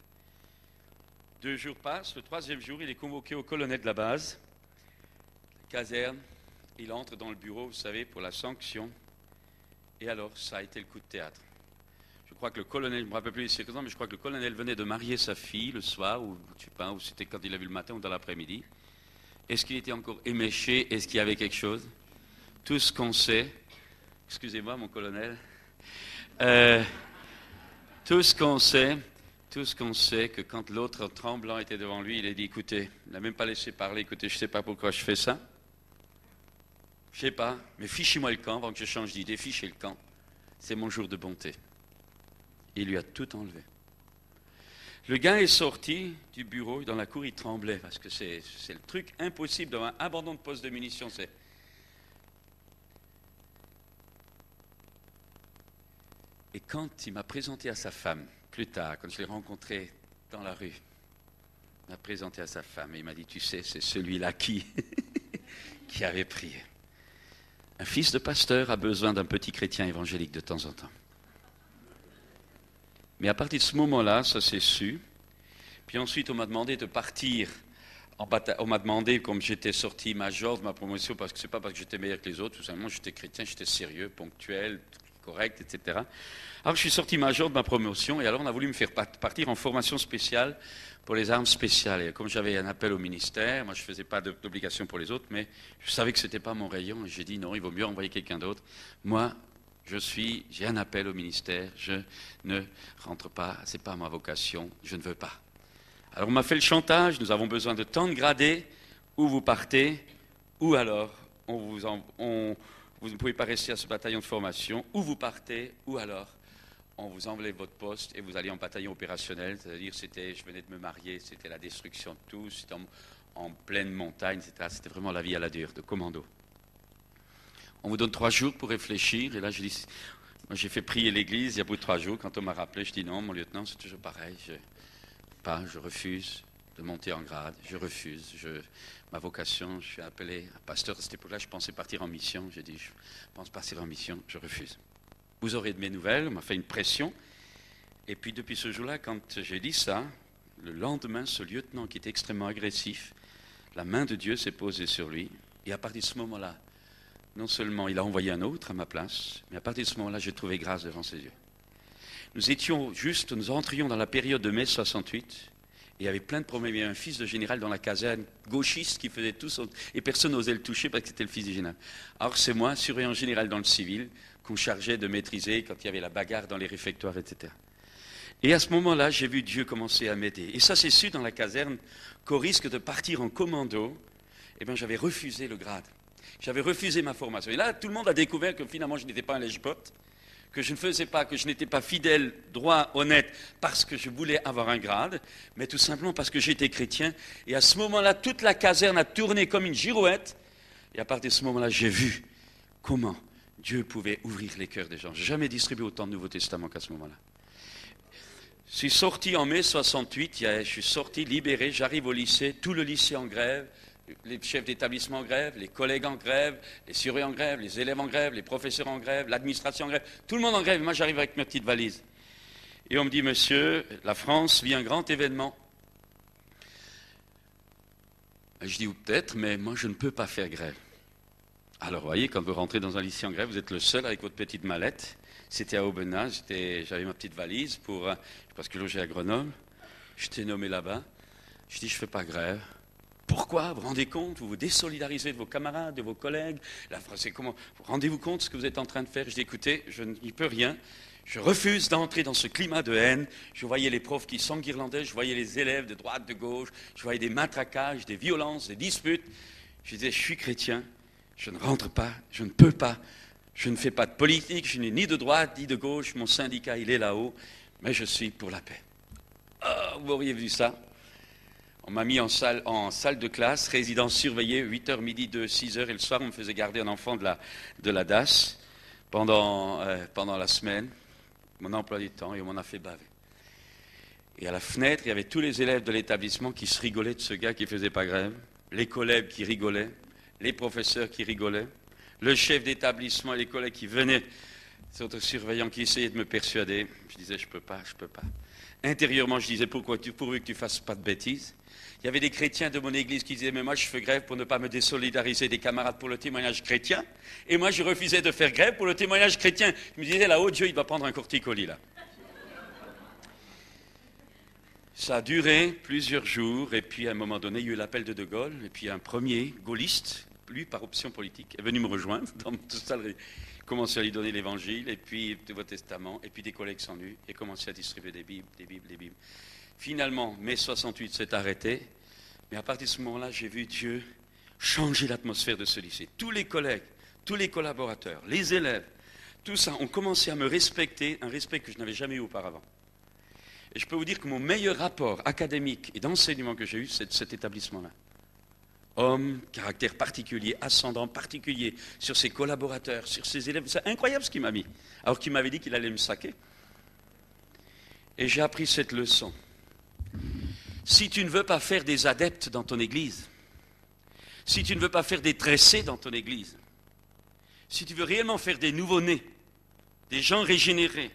2 jours passent, le 3e jour, il est convoqué au colonel de la base, caserne, il entre dans le bureau, vous savez, pour la sanction. Et alors, ça a été le coup de théâtre. Je crois que le colonel, je ne me rappelle plus les circonstances, mais je crois que le colonel venait de marier sa fille le soir, ou je ne sais pas, ou c'était quand il l'a vu le matin ou dans l'après-midi. Est-ce qu'il était encore éméché? Est-ce qu'il y avait quelque chose? Tout ce qu'on sait, excusez-moi mon colonel, tout ce qu'on sait, que quand l'autre tremblant était devant lui, il a dit, écoutez, il n'a même pas laissé parler, écoutez, je ne sais pas pourquoi je fais ça. Je ne sais pas, mais fichez-moi le camp avant que je change d'idée, fichez le camp. C'est mon jour de bonté. Il lui a tout enlevé. Le gars est sorti du bureau, dans la cour, il tremblait, parce que c'est le truc impossible d'avoir un abandon de poste de munitions. Et quand il m'a présenté à sa femme, plus tard, quand je l'ai rencontré dans la rue, il m'a présenté à sa femme et il m'a dit, tu sais, c'est celui-là qui avait prié. Un fils de pasteur a besoin d'un petit chrétien évangélique de temps en temps. Mais à partir de ce moment-là, ça s'est su. Puis ensuite, on m'a demandé de partir On m'a demandé, comme j'étais sorti major de ma promotion, parce que c'est pas parce que j'étais meilleur que les autres, tout simplement j'étais chrétien, j'étais sérieux, ponctuel, correct, etc. Alors je suis sorti major de ma promotion, et alors on a voulu me faire partir en formation spéciale pour les armes spéciales. Et comme j'avais un appel au ministère, moi je faisais pas d'obligation pour les autres, mais je savais que c'était pas mon rayon, et j'ai dit non, il vaut mieux envoyer quelqu'un d'autre. Moi, j'ai un appel au ministère, je ne rentre pas, c'est pas ma vocation, je ne veux pas. Alors on m'a fait le chantage, nous avons besoin de tant de gradés, ou vous partez, ou alors vous ne pouvez pas rester à ce bataillon de formation, ou vous partez, ou alors on vous enlève votre poste et vous allez en bataillon opérationnel, c'est-à-dire je venais de me marier, c'était la destruction de tout, c'était en pleine montagne, etc. C'était vraiment la vie à la dure, de commando. On vous donne 3 jours pour réfléchir, et là moi j'ai fait prier l'église, il y a bout de 3 jours, quand on m'a rappelé, je dis non, mon lieutenant, c'est toujours pareil, je refuse de monter en grade, je refuse, ma vocation, je suis appelé à pasteur, à cette époque-là, je pensais partir en mission, j'ai dit, je pense partir en mission, je refuse. Vous aurez de mes nouvelles, on m'a fait une pression, et puis depuis ce jour-là, quand j'ai dit ça, le lendemain, ce lieutenant qui était extrêmement agressif, la main de Dieu s'est posée sur lui, et à partir de ce moment-là, non seulement il a envoyé un autre à ma place, mais à partir de ce moment-là, j'ai trouvé grâce devant ses yeux. Nous entrions dans la période de mai 68, et il y avait plein de problèmes. Il y avait un fils de général dans la caserne, gauchiste, qui faisait tout, et personne n'osait le toucher parce que c'était le fils du général. Alors c'est moi, surveillant général dans le civil, qu'on chargeait de maîtriser quand il y avait la bagarre dans les réfectoires, etc. Et à ce moment-là, j'ai vu Dieu commencer à m'aider. Et ça, c'est su dans la caserne qu'au risque de partir en commando, eh bien, j'avais refusé le grade. J'avais refusé ma formation. Et là, tout le monde a découvert que finalement, je n'étais pas un lèche-botte, que je n'étais pas fidèle, droit, honnête, parce que je voulais avoir un grade, mais tout simplement parce que j'étais chrétien. Et à ce moment-là, toute la caserne a tourné comme une girouette. Et à partir de ce moment-là, j'ai vu comment Dieu pouvait ouvrir les cœurs des gens. Je n'ai jamais distribué autant de Nouveau Testament qu'à ce moment-là. Je suis sorti en mai 68, je suis sorti libéré, j'arrive au lycée, tout le lycée en grève, les chefs d'établissement en grève, les collègues en grève, les surveillants en grève, les élèves en grève, les professeurs en grève, l'administration en grève, tout le monde en grève. Moi, j'arrive avec ma petite valise. Et on me dit, monsieur, la France vit un grand événement. Et je dis, ou peut-être, mais moi, je ne peux pas faire grève. Alors, vous voyez, quand vous rentrez dans un lycée en grève, vous êtes le seul avec votre petite mallette. C'était à Aubenas, j'avais ma petite valise parce que logeais à Grenoble. J'étais nommé là-bas. Je dis, je ne fais pas grève. Pourquoi? Vous vous rendez compte? Vous vous désolidarisez de vos camarades, de vos collègues. La phrase, c'est comment? Vous rendez-vous compte de ce que vous êtes en train de faire? Je dis, écoutez, je n'y peux rien. Je refuse d'entrer dans ce climat de haine. Je voyais les profs qui s'enguirlandaient, je voyais les élèves de droite, de gauche, je voyais des matraquages, des violences, des disputes. Je disais, je suis chrétien, je ne rentre pas, je ne peux pas, je ne fais pas de politique, je n'ai ni de droite ni de gauche, mon syndicat, il est là-haut, mais je suis pour la paix. Oh, vous auriez vu ça? On m'a mis en salle de classe, résidence surveillée, 8h, midi, 2, 6h, et le soir, on me faisait garder un enfant de la DAS pendant la semaine, mon emploi du temps, et on m'en a fait baver. Et à la fenêtre, il y avait tous les élèves de l'établissement qui se rigolaient de ce gars qui ne faisait pas grève, les collègues qui rigolaient, les professeurs qui rigolaient, le chef d'établissement et les collègues qui venaient, ces autres surveillants qui essayaient de me persuader. Je disais, je peux pas. Intérieurement, je disais, pourvu que tu fasses pas de bêtises. Il y avait des chrétiens de mon église qui disaient, mais moi je fais grève pour ne pas me désolidariser des camarades pour le témoignage chrétien. Et moi je refusais de faire grève pour le témoignage chrétien. Je me disais, là-haut, Dieu, il va prendre un corticolis, là. Ça a duré plusieurs jours, et puis à un moment donné, il y a eu l'appel de Gaulle, et puis un premier gaulliste, lui par option politique, est venu me rejoindre dans tout ça, commencé à lui donner l'évangile, et puis le Nouveau Testament, et puis des collègues sont venus, et commencé à distribuer des Bibles. Finalement, mai 68 s'est arrêté, mais à partir de ce moment-là, j'ai vu Dieu changer l'atmosphère de ce lycée. Tous les collègues, tous les collaborateurs, les élèves, tout ça ont commencé à me respecter, un respect que je n'avais jamais eu auparavant. Et je peux vous dire que mon meilleur rapport académique et d'enseignement que j'ai eu, c'est de cet établissement-là. Homme, caractère particulier, ascendant particulier sur ses collaborateurs, sur ses élèves. C'est incroyable ce qu'il m'a mis, alors qu'il m'avait dit qu'il allait me saquer. Et j'ai appris cette leçon. Si tu ne veux pas faire des adeptes dans ton église, si tu ne veux pas faire des tressés dans ton église, si tu veux réellement faire des nouveau-nés, des gens régénérés,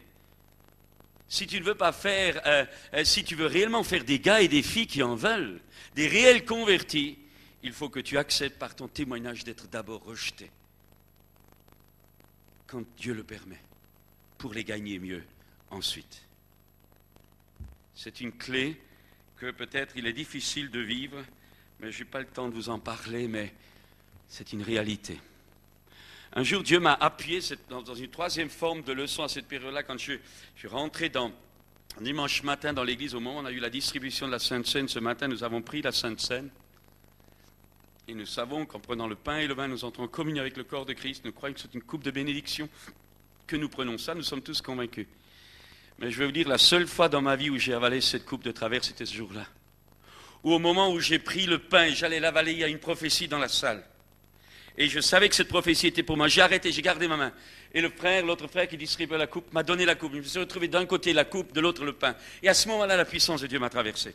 Si tu ne veux pas faire, si tu veux réellement faire des gars et des filles qui en veulent, des réels convertis, il faut que tu acceptes par ton témoignage d'être d'abord rejeté. Quand Dieu le permet, pour les gagner mieux ensuite. C'est une clé que peut-être il est difficile de vivre, mais je n'ai pas le temps de vous en parler, mais c'est une réalité. Un jour, Dieu m'a appuyé dans une troisième forme de leçon à cette période-là, quand je suis rentré dimanche matin dans l'église, au moment où on a eu la distribution de la Sainte Seine. Ce matin, nous avons pris la Sainte Seine. Et nous savons qu'en prenant le pain et le vin, nous entrons en communion avec le corps de Christ. Nous croyons que c'est une coupe de bénédiction, que nous prenons ça. Nous sommes tous convaincus. Mais je vais vous dire, la seule fois dans ma vie où j'ai avalé cette coupe de travers, c'était ce jour-là. Ou au moment où j'ai pris le pain et j'allais l'avaler, il y a une prophétie dans la salle. Et je savais que cette prophétie était pour moi. J'ai arrêté, j'ai gardé ma main. Et l'autre frère qui distribuait la coupe, m'a donné la coupe. Je me suis retrouvé d'un côté la coupe, de l'autre le pain. Et à ce moment-là, la puissance de Dieu m'a traversé.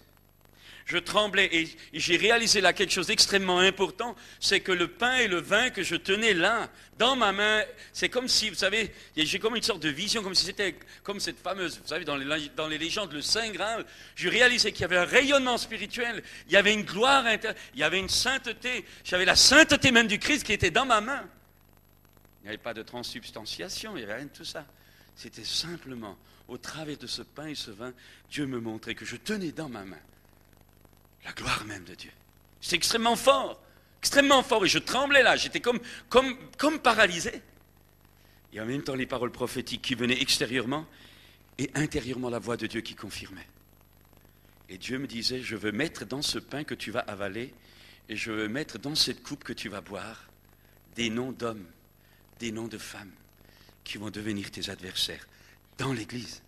Je tremblais et j'ai réalisé là quelque chose d'extrêmement important, c'est que le pain et le vin que je tenais là, dans ma main, c'est comme si, vous savez, j'ai comme une sorte de vision, comme si c'était comme cette fameuse, vous savez, dans les légendes, le Saint Graal. Je réalisais qu'il y avait un rayonnement spirituel, il y avait une gloire intérieure, il y avait une sainteté, j'avais la sainteté même du Christ qui était dans ma main. Il n'y avait pas de transsubstantiation, il n'y avait rien de tout ça. C'était simplement, au travers de ce pain et ce vin, Dieu me montrait que je tenais dans ma main la gloire même de Dieu. C'est extrêmement fort, et je tremblais là, j'étais comme paralysé. Et en même temps, les paroles prophétiques qui venaient extérieurement et intérieurement la voix de Dieu qui confirmait. Et Dieu me disait, je veux mettre dans ce pain que tu vas avaler et je veux mettre dans cette coupe que tu vas boire des noms d'hommes, des noms de femmes qui vont devenir tes adversaires dans l'Église.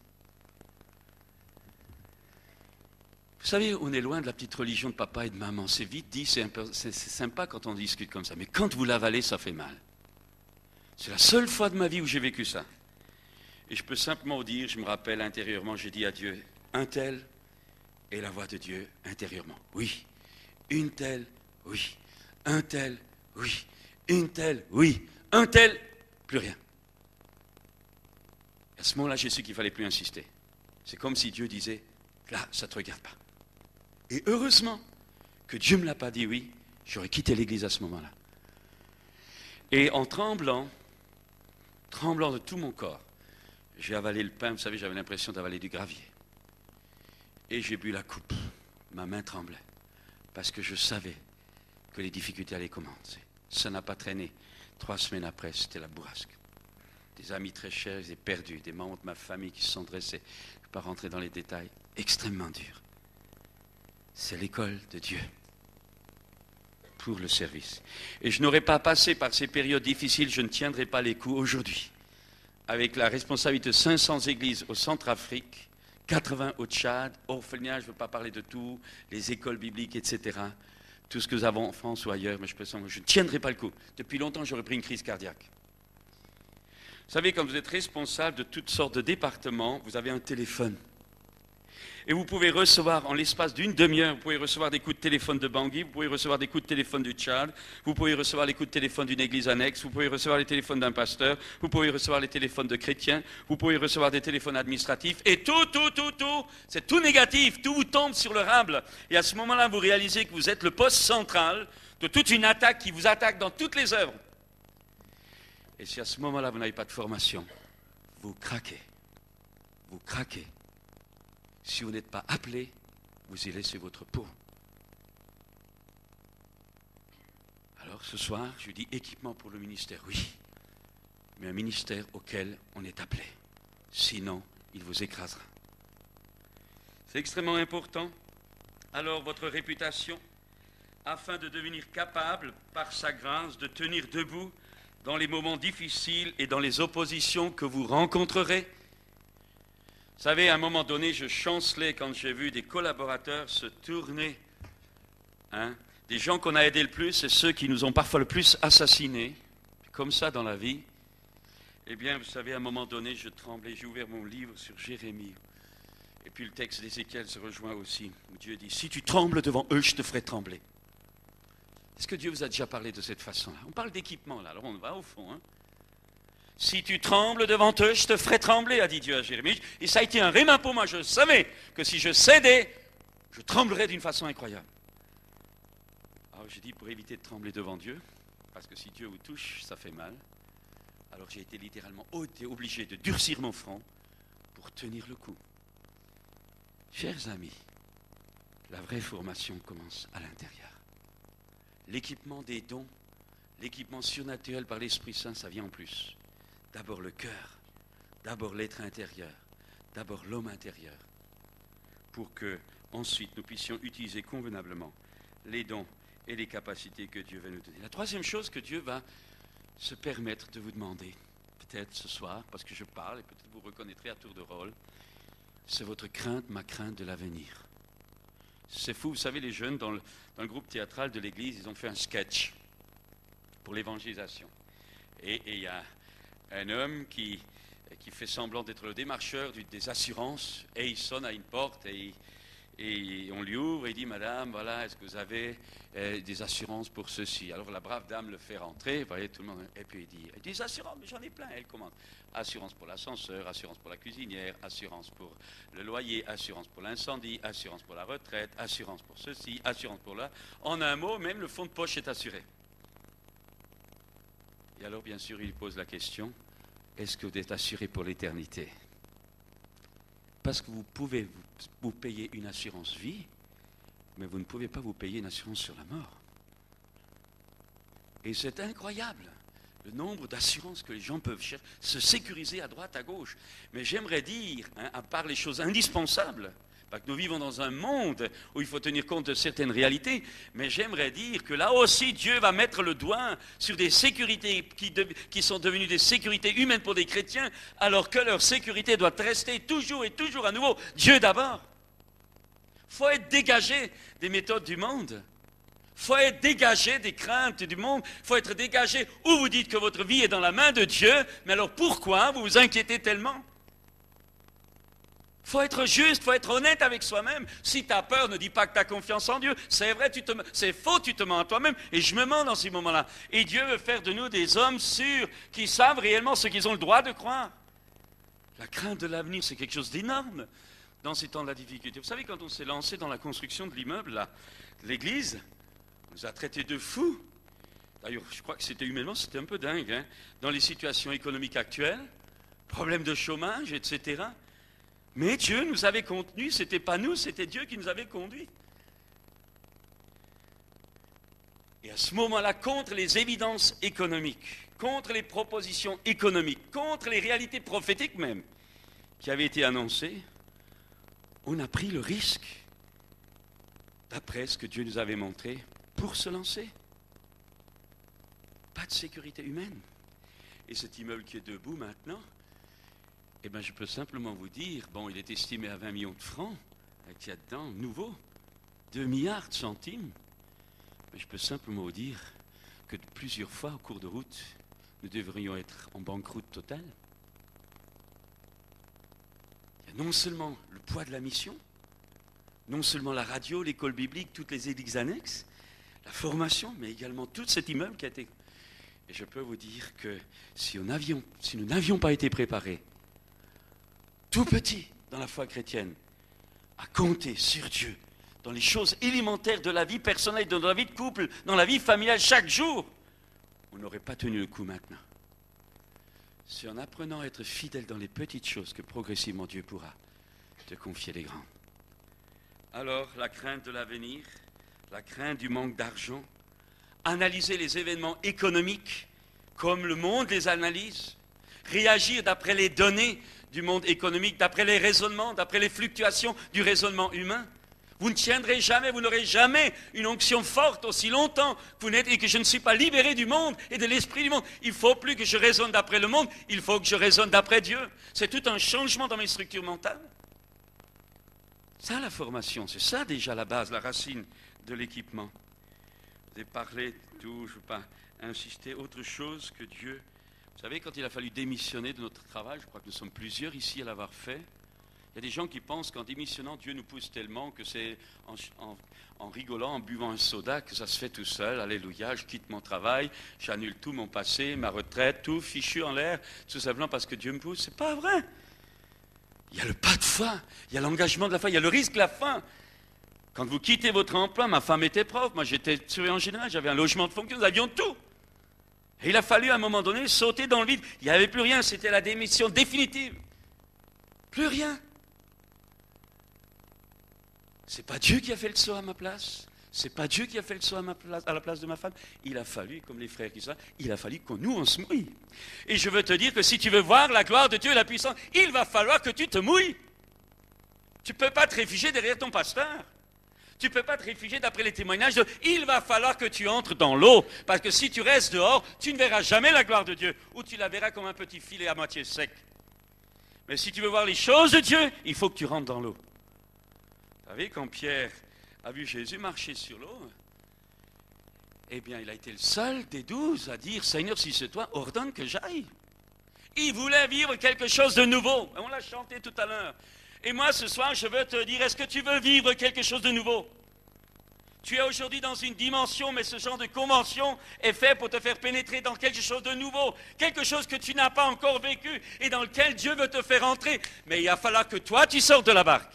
Vous savez, on est loin de la petite religion de papa et de maman. C'est vite dit, c'est sympa quand on discute comme ça. Mais quand vous l'avalez, ça fait mal. C'est la seule fois de ma vie où j'ai vécu ça. Et je peux simplement vous dire, je me rappelle intérieurement, j'ai dit à Dieu, un tel est la voix de Dieu intérieurement. Oui. Une telle, oui. Un tel, oui. Une telle, oui. Un tel, plus rien. À ce moment-là, j'ai su qu'il ne fallait plus insister. C'est comme si Dieu disait, là, ça ne te regarde pas. Et heureusement que Dieu ne me l'a pas dit oui, j'aurais quitté l'église à ce moment-là. Et en tremblant de tout mon corps, j'ai avalé le pain, vous savez, j'avais l'impression d'avaler du gravier. Et j'ai bu la coupe, ma main tremblait, parce que je savais que les difficultés allaient commencer. Ça n'a pas traîné. 3 semaines après, c'était la bourrasque. Des amis très chers, ils étaient perdus, des membres de ma famille qui se sont dressés. Je ne vais pas rentrer dans les détails, extrêmement dur. C'est l'école de Dieu pour le service. Et je n'aurais pas passé par ces périodes difficiles, je ne tiendrai pas les coups aujourd'hui. Avec la responsabilité de 500 églises au Centrafrique, 80 au Tchad, orphelinat, je ne veux pas parler de tout, les écoles bibliques, etc. Tout ce que nous avons en France ou ailleurs, mais je ne tiendrai pas le coup. Depuis longtemps, j'aurais pris une crise cardiaque. Vous savez, quand vous êtes responsable de toutes sortes de départements, vous avez un téléphone. Et vous pouvez recevoir, en l'espace d'une demi-heure, vous pouvez recevoir des coups de téléphone de Bangui, vous pouvez recevoir des coups de téléphone du Tchad, vous pouvez recevoir les coups de téléphone d'une église annexe, vous pouvez recevoir les téléphones d'un pasteur, vous pouvez recevoir les téléphones de chrétiens, vous pouvez recevoir des téléphones administratifs, et tout, c'est tout négatif, tout vous tombe sur le rable. Et à ce moment-là, vous réalisez que vous êtes le poste central de toute une attaque qui vous attaque dans toutes les œuvres. Et si à ce moment-là, vous n'avez pas de formation, vous craquez. Vous craquez. Si vous n'êtes pas appelé, vous y laissez votre peau. Alors ce soir, je dis équipement pour le ministère, oui, mais un ministère auquel on est appelé. Sinon, il vous écrasera. C'est extrêmement important. Alors votre réputation, afin de devenir capable, par sa grâce, de tenir debout dans les moments difficiles et dans les oppositions que vous rencontrerez. Vous savez, à un moment donné, je chancelais quand j'ai vu des collaborateurs se tourner. Des gens qu'on a aidés le plus, c'est ceux qui nous ont parfois le plus assassinés. Comme ça dans la vie. Eh bien, vous savez, à un moment donné, je tremblais. J'ai ouvert mon livre sur Jérémie. Et puis le texte d'Ézéchiel se rejoint aussi, où Dieu dit, si tu trembles devant eux, je te ferai trembler. Est-ce que Dieu vous a déjà parlé de cette façon-là? On parle d'équipement, là, alors on va au fond. Si tu trembles devant eux, je te ferai trembler, a dit Dieu à Jérémie. Et ça a été un rémin pour moi. Je savais que si je cédais, je tremblerais d'une façon incroyable. Alors j'ai dit, pour éviter de trembler devant Dieu, parce que si Dieu vous touche, ça fait mal. Alors j'ai été littéralement obligé de durcir mon front pour tenir le coup. Chers amis, la vraie formation commence à l'intérieur. L'équipement des dons, l'équipement surnaturel par l'Esprit Saint, ça vient en plus. D'abord le cœur, d'abord l'être intérieur, d'abord l'homme intérieur, pour que ensuite nous puissions utiliser convenablement les dons et les capacités que Dieu va nous donner. La troisième chose que Dieu va se permettre de vous demander, peut-être ce soir, parce que je parle et peut-être vous reconnaîtrez à tour de rôle, c'est votre crainte, ma crainte de l'avenir. C'est fou, vous savez, les jeunes dans le groupe théâtral de l'église, ils ont fait un sketch pour l'évangélisation. Et il y a un homme qui fait semblant d'être le démarcheur des assurances, et il sonne à une porte, et on lui ouvre, et il dit, madame, voilà, est-ce que vous avez des assurances pour ceci? Alors la brave dame le fait rentrer, vous voyez, tout le monde, et puis il dit, des assurances, mais j'en ai plein. Elle commande, assurance pour l'ascenseur, assurance pour la cuisinière, assurance pour le loyer, assurance pour l'incendie, assurance pour la retraite, assurance pour ceci, assurance pour là. En un mot, même le fond de poche est assuré. Et alors, bien sûr, il pose la question, est-ce que vous êtes assuré pour l'éternité? Parce que vous pouvez vous payer une assurance vie, mais vous ne pouvez pas vous payer une assurance sur la mort. Et c'est incroyable, le nombre d'assurances que les gens peuvent se sécuriser à droite, à gauche. Mais j'aimerais dire, à part les choses indispensables, parce que nous vivons dans un monde où il faut tenir compte de certaines réalités, mais j'aimerais dire que là aussi Dieu va mettre le doigt sur des sécurités qui sont devenues des sécurités humaines pour des chrétiens, alors que leur sécurité doit rester toujours et toujours à nouveau Dieu d'abord. Il faut être dégagé des méthodes du monde. Il faut être dégagé des craintes du monde. Il faut être dégagé où vous dites que votre vie est dans la main de Dieu, mais alors pourquoi vous vous inquiétez tellement? Il faut être juste, il faut être honnête avec soi-même. Si tu as peur, ne dis pas que tu as confiance en Dieu. C'est vrai, c'est faux, tu te mens à toi-même. Et je me mens dans ces moments-là. Et Dieu veut faire de nous des hommes sûrs, qui savent réellement ce qu'ils ont le droit de croire. La crainte de l'avenir, c'est quelque chose d'énorme dans ces temps de la difficulté. Vous savez, quand on s'est lancé dans la construction de l'immeuble, là, de l'église, on nous a traités de fous. D'ailleurs, je crois que c'était humainement, c'était un peu dingue. Hein, dans les situations économiques actuelles, problèmes de chômage, etc., mais Dieu nous avait contenus, ce n'était pas nous, c'était Dieu qui nous avait conduits. Et à ce moment-là, contre les évidences économiques, contre les propositions économiques, contre les réalités prophétiques même, qui avaient été annoncées, on a pris le risque, d'après ce que Dieu nous avait montré, pour se lancer. Pas de sécurité humaine. Et cet immeuble qui est debout maintenant, eh bien, je peux simplement vous dire, bon, il est estimé à 20 millions de francs, avec il y a dedans, nouveau, 2 milliards de centimes. Mais je peux simplement vous dire que plusieurs fois, au cours de route, nous devrions être en banqueroute totale. Il y a non seulement le poids de la mission, non seulement la radio, l'école biblique, toutes les églises annexes, la formation, mais également tout cet immeuble qui a été... Et je peux vous dire que si nous n'avions pas été préparés, tout petit dans la foi chrétienne, à compter sur Dieu, dans les choses élémentaires de la vie personnelle, dans la vie de couple, dans la vie familiale, chaque jour, on n'aurait pas tenu le coup maintenant. C'est en apprenant à être fidèle dans les petites choses que progressivement Dieu pourra te confier les grandes. Alors, la crainte de l'avenir, la crainte du manque d'argent, analyser les événements économiques comme le monde les analyse, réagir d'après les données du monde économique, d'après les raisonnements, d'après les fluctuations du raisonnement humain. Vous ne tiendrez jamais, vous n'aurez jamais une onction forte aussi longtemps que vous n'êtes et que je ne suis pas libéré du monde et de l'esprit du monde. Il ne faut plus que je raisonne d'après le monde, il faut que je raisonne d'après Dieu. C'est tout un changement dans mes structures mentales. Ça, la formation, c'est ça déjà la base, la racine de l'équipement. Vous avez parlé de tout, je ne veux pas insister, autre chose que Dieu. Vous savez, quand il a fallu démissionner de notre travail, je crois que nous sommes plusieurs ici à l'avoir fait, Il y a des gens qui pensent qu'en démissionnant, Dieu nous pousse tellement que c'est en rigolant, en buvant un soda, que ça se fait tout seul. Alléluia, je quitte mon travail, j'annule tout mon passé, ma retraite, tout fichu en l'air, tout simplement parce que Dieu me pousse. C'est pas vrai. Il y a le pas de foi, il y a l'engagement de la foi, il y a le risque de la fin. Quand vous quittez votre emploi, ma femme était prof, moi j'étais surveillant général, j'avais un logement de fonction, nous avions tout. Et il a fallu à un moment donné sauter dans le vide. Il n'y avait plus rien, c'était la démission définitive. Plus rien. C'est pas Dieu qui a fait le saut à ma place. C'est pas Dieu qui a fait le saut à la place de ma femme. Il a fallu, comme les frères qui sont là, il a fallu que nous on se mouille. Et je veux te dire que si tu veux voir la gloire de Dieu et la puissance, il va falloir que tu te mouilles. Tu ne peux pas te réfugier derrière ton pasteur. Tu ne peux pas te réfugier d'après les témoignages. Il va falloir que tu entres dans l'eau. Parce que si tu restes dehors, tu ne verras jamais la gloire de Dieu. Ou tu la verras comme un petit filet à moitié sec. Mais si tu veux voir les choses de Dieu, il faut que tu rentres dans l'eau. Vous savez, quand Pierre a vu Jésus marcher sur l'eau, eh bien, il a été le seul des 12 à dire, Seigneur, si c'est toi, ordonne que j'aille. Il voulait vivre quelque chose de nouveau. On l'a chanté tout à l'heure. Et moi, ce soir, je veux te dire, est-ce que tu veux vivre quelque chose de nouveau? Tu es aujourd'hui dans une dimension, mais ce genre de convention est fait pour te faire pénétrer dans quelque chose de nouveau, quelque chose que tu n'as pas encore vécu et dans lequel Dieu veut te faire entrer. Mais il va falloir que toi, tu sortes de la barque.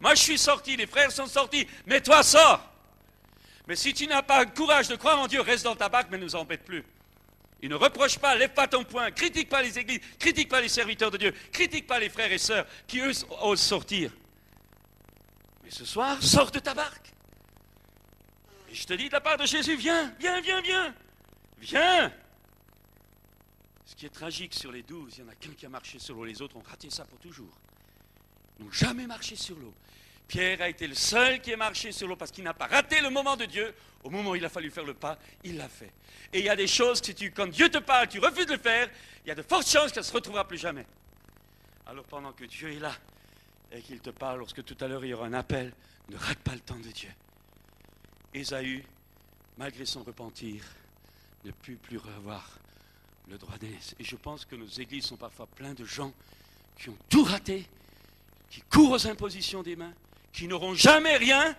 Moi, je suis sorti, les frères sont sortis, mais toi, sors. Mais si tu n'as pas le courage de croire en Dieu, reste dans ta barque, mais ne nous embête plus. Il ne reproche pas, lève pas ton poing, critique pas les églises, critique pas les serviteurs de Dieu, critique pas les frères et sœurs qui, eux, osent sortir. Mais ce soir, sors de ta barque. Et je te dis de la part de Jésus, viens, viens, viens, viens, viens. Ce qui est tragique sur les 12, il n'y en a qu'un qui a marché sur l'eau, les autres ont raté ça pour toujours. Ils n'ont jamais marché sur l'eau. Pierre a été le seul qui a marché sur l'eau parce qu'il n'a pas raté le moment de Dieu. Au moment où il a fallu faire le pas, il l'a fait. Et il y a des choses que quand Dieu te parle, tu refuses de le faire, il y a de fortes chances qu'elle ne se retrouvera plus jamais. Alors pendant que Dieu est là et qu'il te parle, lorsque tout à l'heure il y aura un appel, ne rate pas le temps de Dieu. Ésaü, malgré son repentir, ne put plus revoir le droit d'aînesse. Et je pense que nos églises sont parfois pleines de gens qui ont tout raté, qui courent aux impositions des mains, qui n'auront jamais rien,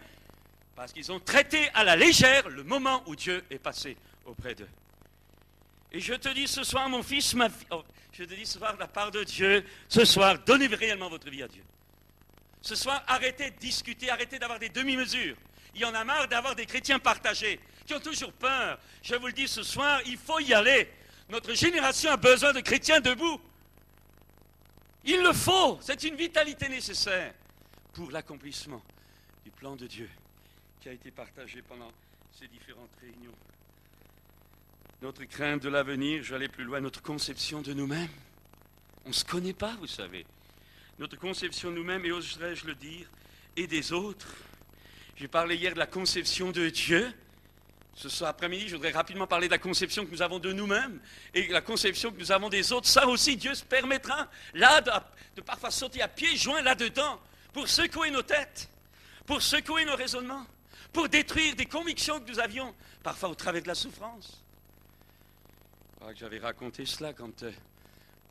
parce qu'ils ont traité à la légère le moment où Dieu est passé auprès d'eux. Et je te dis ce soir, mon fils, ma fille, je te dis ce soir de la part de Dieu, ce soir, donnez réellement votre vie à Dieu. Ce soir, arrêtez de discuter, arrêtez d'avoir des demi-mesures. Il y en a marre d'avoir des chrétiens partagés, qui ont toujours peur. Je vous le dis ce soir, il faut y aller. Notre génération a besoin de chrétiens debout. Il le faut, c'est une vitalité nécessaire pour l'accomplissement du plan de Dieu qui a été partagé pendant ces différentes réunions. Notre crainte de l'avenir, je vais aller plus loin, notre conception de nous-mêmes. On ne se connaît pas, vous savez. Notre conception de nous-mêmes, et oserais-je le dire, et des autres. J'ai parlé hier de la conception de Dieu. Ce soir après-midi, je voudrais rapidement parler de la conception que nous avons de nous-mêmes et la conception que nous avons des autres. Ça aussi, Dieu se permettra, là, de parfois sauter à pieds joints là-dedans, pour secouer nos têtes, pour secouer nos raisonnements, pour détruire des convictions que nous avions, parfois au travers de la souffrance. Je crois que j'avais raconté cela quand,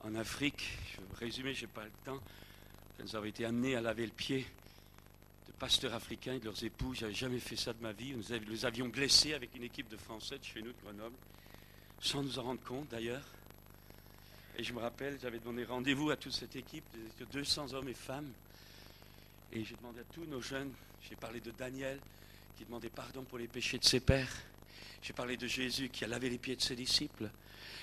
en Afrique, je vais résumer, je n'ai pas le temps, quand nous avons été amenés à laver le pied de pasteurs africains et de leurs époux. Je n'avais jamais fait ça de ma vie. Nous les avions blessés avec une équipe de Français de chez nous, de Grenoble, sans nous en rendre compte d'ailleurs. Et je me rappelle, j'avais demandé rendez-vous à toute cette équipe de 200 hommes et femmes. Et j'ai demandé à tous nos jeunes, j'ai parlé de Daniel, qui demandait pardon pour les péchés de ses pères. J'ai parlé de Jésus qui a lavé les pieds de ses disciples.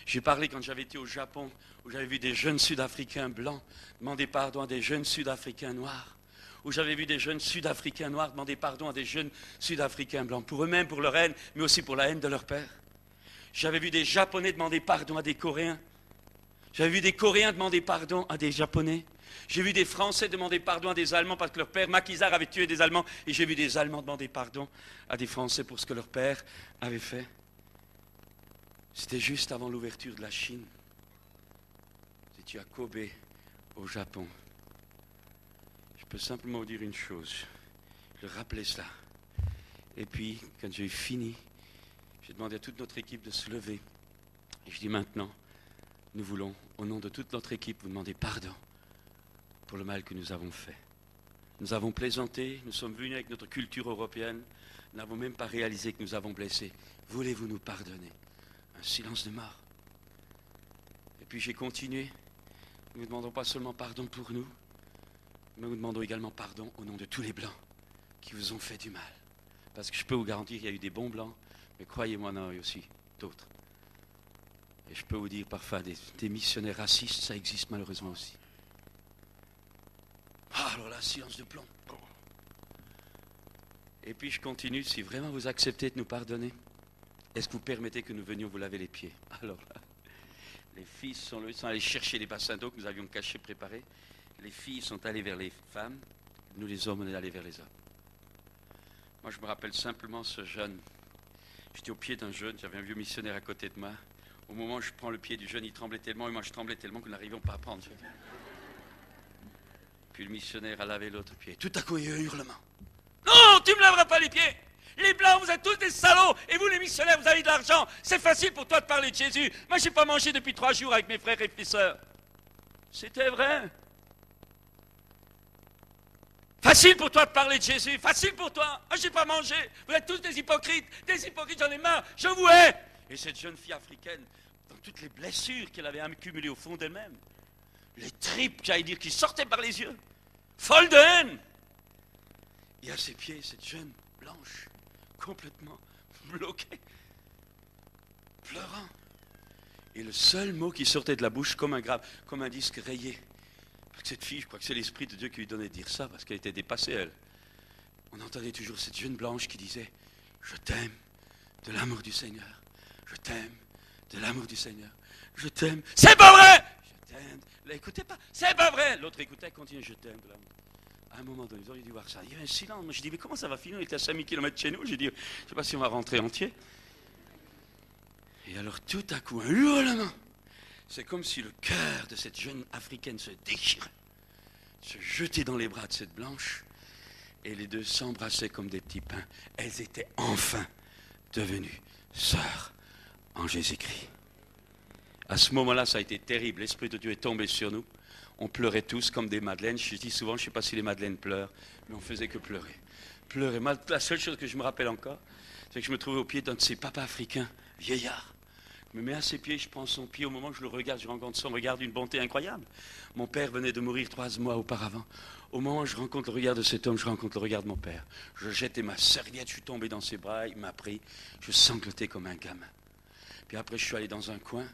J'ai parlé quand j'avais été au Japon, où j'avais vu des jeunes Sud-Africains blancs demander pardon à des jeunes Sud-Africains noirs. Où j'avais vu des jeunes Sud-Africains noirs demander pardon à des jeunes Sud-Africains blancs, pour eux-mêmes, pour leur haine, mais aussi pour la haine de leur père. J'avais vu des Japonais demander pardon à des Coréens. J'avais vu des Coréens demander pardon à des Japonais. J'ai vu des Français demander pardon à des Allemands parce que leur père, Maquisard, avait tué des Allemands. Et j'ai vu des Allemands demander pardon à des Français pour ce que leur père avait fait. C'était juste avant l'ouverture de la Chine. C'était à Kobe, au Japon. Je peux simplement vous dire une chose. Je rappelais cela. Et puis, quand j'ai fini, j'ai demandé à toute notre équipe de se lever. Et je dis maintenant, nous voulons, au nom de toute notre équipe, vous demander pardon pour le mal que nous avons fait. Nous avons plaisanté, nous sommes venus avec notre culture européenne, nous n'avons même pas réalisé que nous avons blessé. Voulez-vous nous pardonner? Un silence de mort. Et puis j'ai continué. Nous ne demandons pas seulement pardon pour nous, mais nous demandons également pardon au nom de tous les Blancs qui vous ont fait du mal. Parce que je peux vous garantir qu'il y a eu des bons Blancs, mais croyez-moi, il y en a eu aussi d'autres. Et je peux vous dire, parfois, des missionnaires racistes, ça existe malheureusement aussi. Ah, alors là, silence de plomb. Et puis je continue, si vraiment vous acceptez de nous pardonner, est-ce que vous permettez que nous venions vous laver les pieds? Alors là, les filles sont allées chercher les bassins d'eau que nous avions cachés, préparés. Les filles sont allées vers les femmes, nous les hommes, on est allés vers les hommes. Moi, je me rappelle simplement ce jeune. J'étais au pied d'un jeune, j'avais un vieux missionnaire à côté de moi. Au moment où je prends le pied du jeune, il tremblait tellement, et moi je tremblais tellement que nous n'arrivions pas à prendre. Puis le missionnaire a lavé l'autre pied. Tout à coup, il y a eu un hurlement. Non, tu ne me laveras pas les pieds! Les Blancs, vous êtes tous des salauds! Et vous, les missionnaires, vous avez de l'argent! C'est facile pour toi de parler de Jésus! Moi, je n'ai pas mangé depuis 3 jours avec mes frères et mes sœurs. C'était vrai. Facile pour toi de parler de Jésus, facile pour toi. Moi, je n'ai pas mangé. Vous êtes tous des hypocrites, j'en ai marre, je vous hais. Et cette jeune fille africaine, dans toutes les blessures qu'elle avait accumulées au fond d'elle-même, les tripes, j'allais dire, qui sortaient par les yeux, folle de haine. Et à ses pieds, cette jeune blanche, complètement bloquée, pleurant. Et le seul mot qui sortait de la bouche, comme un disque rayé. Parce que cette fille, je crois que c'est l'Esprit de Dieu qui lui donnait de dire ça, parce qu'elle était dépassée, elle. On entendait toujours cette jeune blanche qui disait « Je t'aime de l'amour du Seigneur. Je t'aime de l'amour du Seigneur. Je t'aime. » C'est pas vrai! Je t'aime. L'écoutez pas. C'est pas vrai! L'autre écoutait, continuait « Je t'aime de l'amour. » À un moment donné, ils auraient dû voir ça. Il y avait un silence. Moi, je dis « Mais comment ça va finir? Il était à 5000 km de chez nous. » J'ai dit « Je ne sais pas si on va rentrer entier. » Et alors, tout à coup, un hurlement. C'est comme si le cœur de cette jeune africaine se déchirait, se jetait dans les bras de cette blanche, et les deux s'embrassaient comme des petits pains. Elles étaient enfin devenues sœurs en Jésus-Christ. À ce moment-là, ça a été terrible. L'Esprit de Dieu est tombé sur nous. On pleurait tous comme des madeleines. Je dis souvent, je ne sais pas si les madeleines pleurent, mais on ne faisait que pleurer. Pleurer. Moi, la seule chose que je me rappelle encore, c'est que je me trouvais au pied d'un de ces papas africains, vieillards. Je me mets à ses pieds, je prends son pied. Au moment où je le regarde, je rencontre son regard d'une bonté incroyable. Mon père venait de mourir 3 mois auparavant. Au moment où je rencontre le regard de cet homme, je rencontre le regard de mon père. Je jetais ma serviette, je suis tombé dans ses bras, il m'a pris. Je sanglotais comme un gamin. Puis après, je suis allé dans un coin.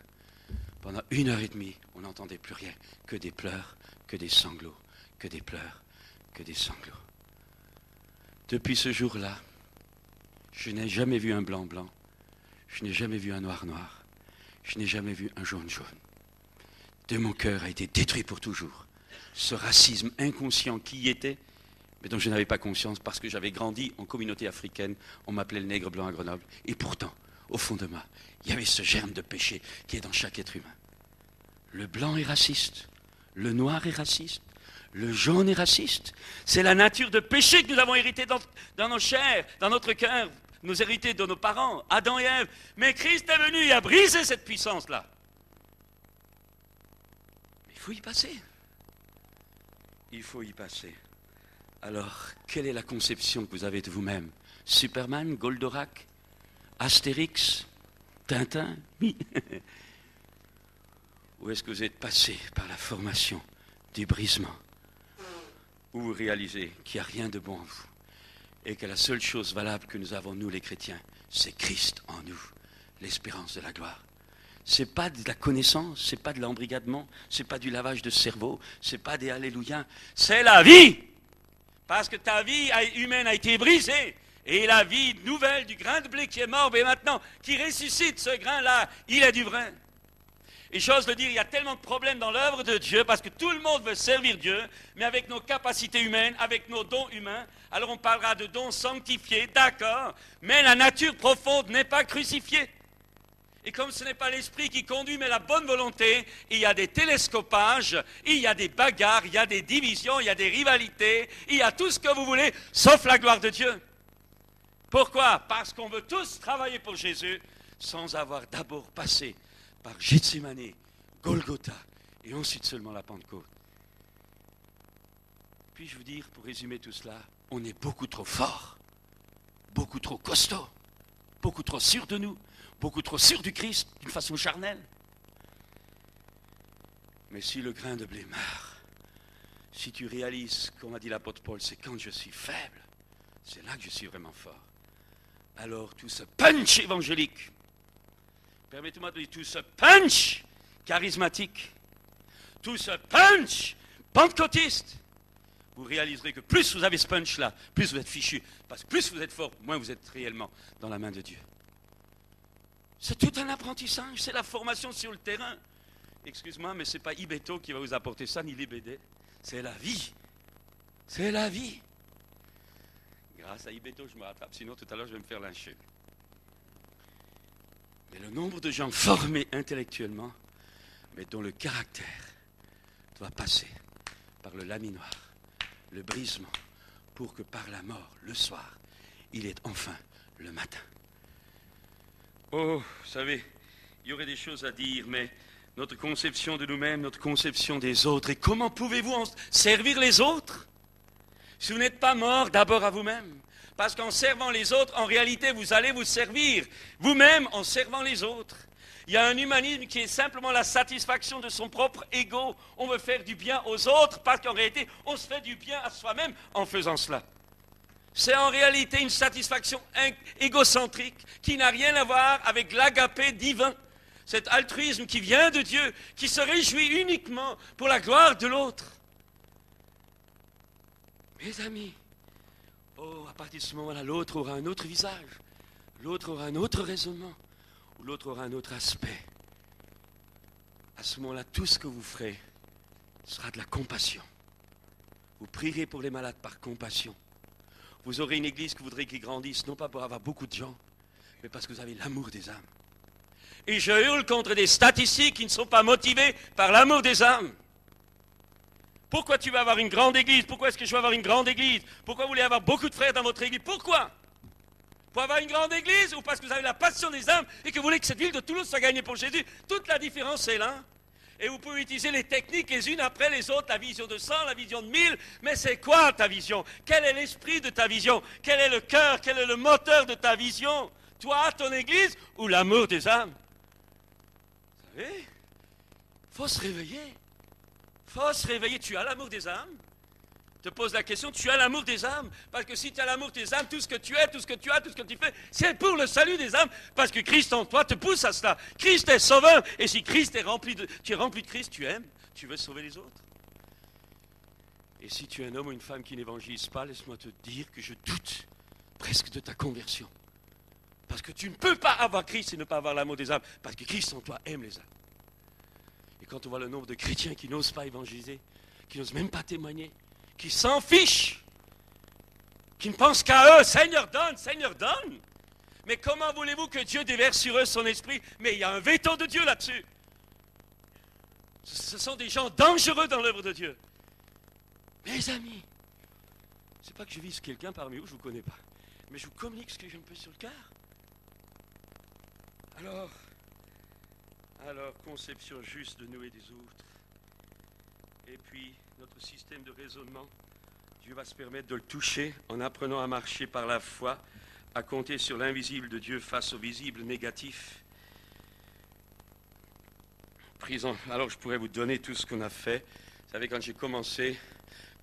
Pendant 1h30, on n'entendait plus rien. Que des pleurs, que des sanglots, que des pleurs, que des sanglots. Depuis ce jour-là, je n'ai jamais vu un blanc-blanc. Je n'ai jamais vu un noir-noir. Je n'ai jamais vu un jaune-jaune. De mon cœur a été détruit pour toujours. Ce racisme inconscient qui y était, mais dont je n'avais pas conscience parce que j'avais grandi en communauté africaine. On m'appelait le nègre blanc à Grenoble. Et pourtant, au fond de moi, il y avait ce germe de péché qui est dans chaque être humain. Le blanc est raciste. Le noir est raciste. Le jaune est raciste. C'est la nature de péché que nous avons hérité dans nos chairs, dans notre cœur. Nous hérités de nos parents, Adam et Ève. Mais Christ est venu et a brisé cette puissance-là. Il faut y passer. Il faut y passer. Alors, quelle est la conception que vous avez de vous-même? Superman, Goldorak, Astérix, Tintin, oui. Ou est-ce que vous êtes passé par la formation du brisement, où vous réalisez qu'il n'y a rien de bon en vous? Et que la seule chose valable que nous avons, nous les chrétiens, c'est Christ en nous, l'espérance de la gloire. Ce n'est pas de la connaissance, ce n'est pas de l'embrigadement, ce n'est pas du lavage de cerveau, ce n'est pas des alléluia, c'est la vie. Parce que ta vie humaine a été brisée, et la vie nouvelle du grain de blé qui est mort, mais maintenant, qui ressuscite ce grain-là, il est du vrai. Et j'ose le dire, il y a tellement de problèmes dans l'œuvre de Dieu, parce que tout le monde veut servir Dieu, mais avec nos capacités humaines, avec nos dons humains. Alors on parlera de dons sanctifiés, d'accord, mais la nature profonde n'est pas crucifiée. Et comme ce n'est pas l'esprit qui conduit, mais la bonne volonté, il y a des télescopages, il y a des bagarres, il y a des divisions, il y a des rivalités, il y a tout ce que vous voulez, sauf la gloire de Dieu. Pourquoi? Parce qu'on veut tous travailler pour Jésus, sans avoir d'abord passé par Gethsémani, Golgotha, et ensuite seulement la Pentecôte. puis-je vous dire, pour résumer tout cela, on est beaucoup trop fort, beaucoup trop costaud, beaucoup trop sûr de nous, beaucoup trop sûr du Christ, d'une façon charnelle. Mais si le grain de blé meurt, si tu réalises, comme a dit l'apôtre Paul, c'est quand je suis faible, c'est là que je suis vraiment fort. Alors tout ce punch évangélique, permettez-moi de dire tout ce punch charismatique, tout ce punch pentecôtiste, vous réaliserez que plus vous avez ce punch-là, plus vous êtes fichu. Parce que plus vous êtes fort, moins vous êtes réellement dans la main de Dieu. C'est tout un apprentissage, c'est la formation sur le terrain. Excuse-moi, mais ce n'est pas Ibeto qui va vous apporter ça, ni l'IBD. C'est la vie. C'est la vie. Grâce à Ibeto, je me rattrape, sinon tout à l'heure je vais me faire lyncher. Mais le nombre de gens formés intellectuellement, mais dont le caractère doit passer par le laminoir, le brisement, pour que par la mort, le soir, il est enfin le matin. Oh, vous savez, il y aurait des choses à dire, mais notre conception de nous-mêmes, notre conception des autres, et comment pouvez-vous en servir les autres si vous n'êtes pas mort d'abord à vous-même? Parce qu'en servant les autres, en réalité, vous allez vous servir vous-même en servant les autres. Il y a un humanisme qui est simplement la satisfaction de son propre ego. On veut faire du bien aux autres parce qu'en réalité, on se fait du bien à soi-même en faisant cela. C'est en réalité une satisfaction égocentrique qui n'a rien à voir avec l'agapé divin. Cet altruisme qui vient de Dieu, qui se réjouit uniquement pour la gloire de l'autre. Mes amis, oh, à partir de ce moment-là, l'autre aura un autre visage, l'autre aura un autre raisonnement, ou l'autre aura un autre aspect. À ce moment-là, tout ce que vous ferez sera de la compassion. Vous prierez pour les malades par compassion. Vous aurez une église que vous voudrez qu'il grandisse, non pas pour avoir beaucoup de gens, mais parce que vous avez l'amour des âmes. Et je hurle contre des statistiques qui ne sont pas motivées par l'amour des âmes. Pourquoi tu vas avoir une grande église? Pourquoi est-ce que je vais avoir une grande église? Pourquoi vous voulez avoir beaucoup de frères dans votre église? Pourquoi? Pour avoir une grande église ou parce que vous avez la passion des âmes et que vous voulez que cette ville de Toulouse soit gagnée pour Jésus? Toute la différence est là. Et vous pouvez utiliser les techniques les unes après les autres, la vision de 100, la vision de 1000, mais c'est quoi ta vision? Quel est l'esprit de ta vision? Quel est le cœur? Quel est le moteur de ta vision? Toi, ton église ou l'amour des âmes? Vous savez, il faut se réveiller. Il faut se réveiller. Tu as l'amour des âmes? Je te pose la question, tu as l'amour des âmes? Parce que si tu as l'amour des âmes, tout ce que tu es, tout ce que tu as, tout ce que tu fais, c'est pour le salut des âmes. Parce que Christ en toi te pousse à cela. Christ est sauveur. Et si Christ est rempli de... Tu es rempli de Christ, tu aimes, tu veux sauver les autres. Et si tu es un homme ou une femme qui n'évangélise pas, laisse-moi te dire que je doute presque de ta conversion. Parce que tu ne peux pas avoir Christ et ne pas avoir l'amour des âmes. Parce que Christ en toi aime les âmes. Et quand on voit le nombre de chrétiens qui n'osent pas évangéliser, qui n'osent même pas témoigner, qui s'en fichent, qui ne pensent qu'à eux, Seigneur donne, Seigneur donne. Mais comment voulez-vous que Dieu déverse sur eux son esprit? Mais il y a un veto de Dieu là-dessus. Ce sont des gens dangereux dans l'œuvre de Dieu. Mes amis, c'est pas que je vise quelqu'un parmi vous, je ne vous connais pas, mais je vous communique ce que j'ai un peu sur le cœur. Alors, conception juste de nous et des autres. Et puis, notre système de raisonnement, Dieu va se permettre de le toucher en apprenant à marcher par la foi, à compter sur l'invisible de Dieu face au visible négatif. Alors, je pourrais vous donner tout ce qu'on a fait. Vous savez, quand j'ai commencé,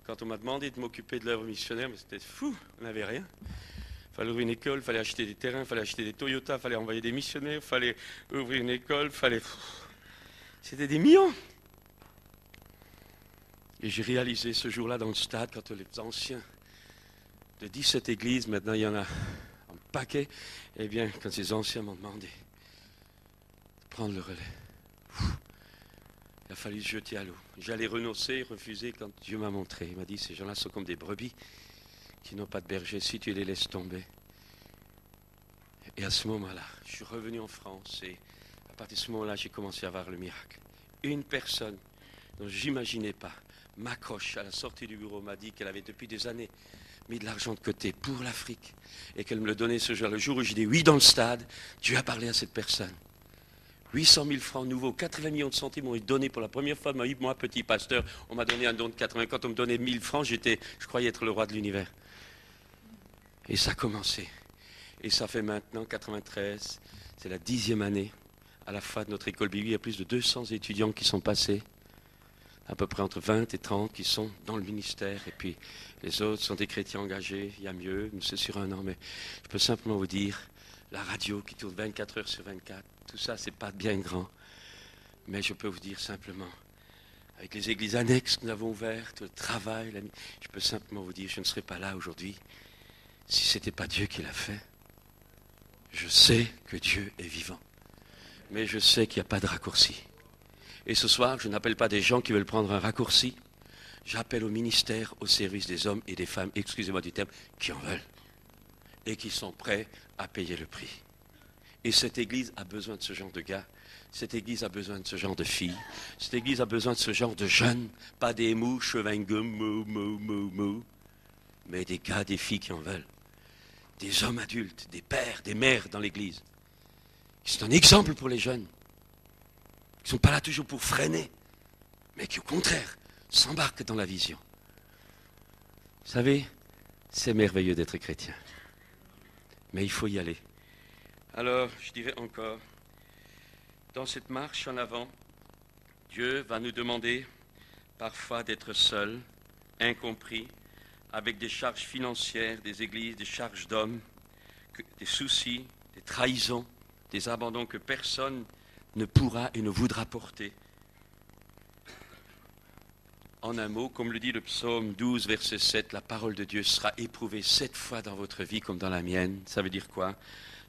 quand on m'a demandé de m'occuper de l'œuvre missionnaire, mais c'était fou, on n'avait rien. Il fallait ouvrir une école, il fallait acheter des terrains, il fallait acheter des Toyota, il fallait envoyer des missionnaires, il fallait ouvrir une école, c'était des millions. Et j'ai réalisé ce jour-là dans le stade, quand les anciens de 17 églises, maintenant il y en a un paquet, eh bien, quand ces anciens m'ont demandé de prendre le relais, il a fallu se jeter à l'eau. J'allais renoncer, refuser quand Dieu m'a montré. Il m'a dit, ces gens-là sont comme des brebis qui n'ont pas de berger, si tu les laisses tomber. Et à ce moment-là, je suis revenu en France et à partir de ce moment-là, j'ai commencé à voir le miracle. Une personne dont je n'imaginais pas m'accroche à la sortie du bureau, m'a dit qu'elle avait depuis des années mis de l'argent de côté pour l'Afrique et qu'elle me le donnait ce jour. Le jour où j'ai dit oui dans le stade, Dieu a parlé à cette personne. 800 000 francs nouveaux, 80 millions de centimes m'ont été donnés pour la première fois de ma vie. Moi, petit pasteur, on m'a donné un don de 80. Quand on me donnait 1000 francs, je croyais être le roi de l'univers. Et ça a commencé. Et ça fait maintenant 93, c'est la 10e année. À la fin de notre école biblique, il y a plus de 200 étudiants qui sont passés. À peu près entre 20 et 30 qui sont dans le ministère. Et puis les autres sont des chrétiens engagés. Il y a mieux, c'est sur un an. Mais je peux simplement vous dire, la radio qui tourne 24 heures sur 24, tout ça, c'est pas bien grand. Mais je peux vous dire simplement, avec les églises annexes que nous avons ouvertes, le travail, je peux simplement vous dire, je ne serais pas là aujourd'hui si ce n'était pas Dieu qui l'a fait. Je sais que Dieu est vivant. Mais je sais qu'il n'y a pas de raccourci. Et ce soir, je n'appelle pas des gens qui veulent prendre un raccourci. J'appelle au ministère, au service des hommes et des femmes, excusez-moi du terme, qui en veulent. Et qui sont prêts à payer le prix. Et cette église a besoin de ce genre de gars. Cette église a besoin de ce genre de filles. Cette église a besoin de ce genre de jeunes. Pas des mous, chewing-gum, mou, mais des gars, des filles qui en veulent. Des hommes adultes, des pères, des mères dans l'église. C'est un exemple pour les jeunes. Qui ne sont pas là toujours pour freiner, mais qui au contraire s'embarquent dans la vision. Vous savez, c'est merveilleux d'être chrétien. Mais il faut y aller. Alors, je dirais encore, dans cette marche en avant, Dieu va nous demander parfois d'être seuls, incompris, avec des charges financières, des églises, des charges d'hommes, des soucis, des trahisons, des abandons que personne ne pourra et ne voudra porter. En un mot, comme le dit le psaume 12, verset 7, la parole de Dieu sera éprouvée 7 fois dans votre vie comme dans la mienne. Ça veut dire quoi?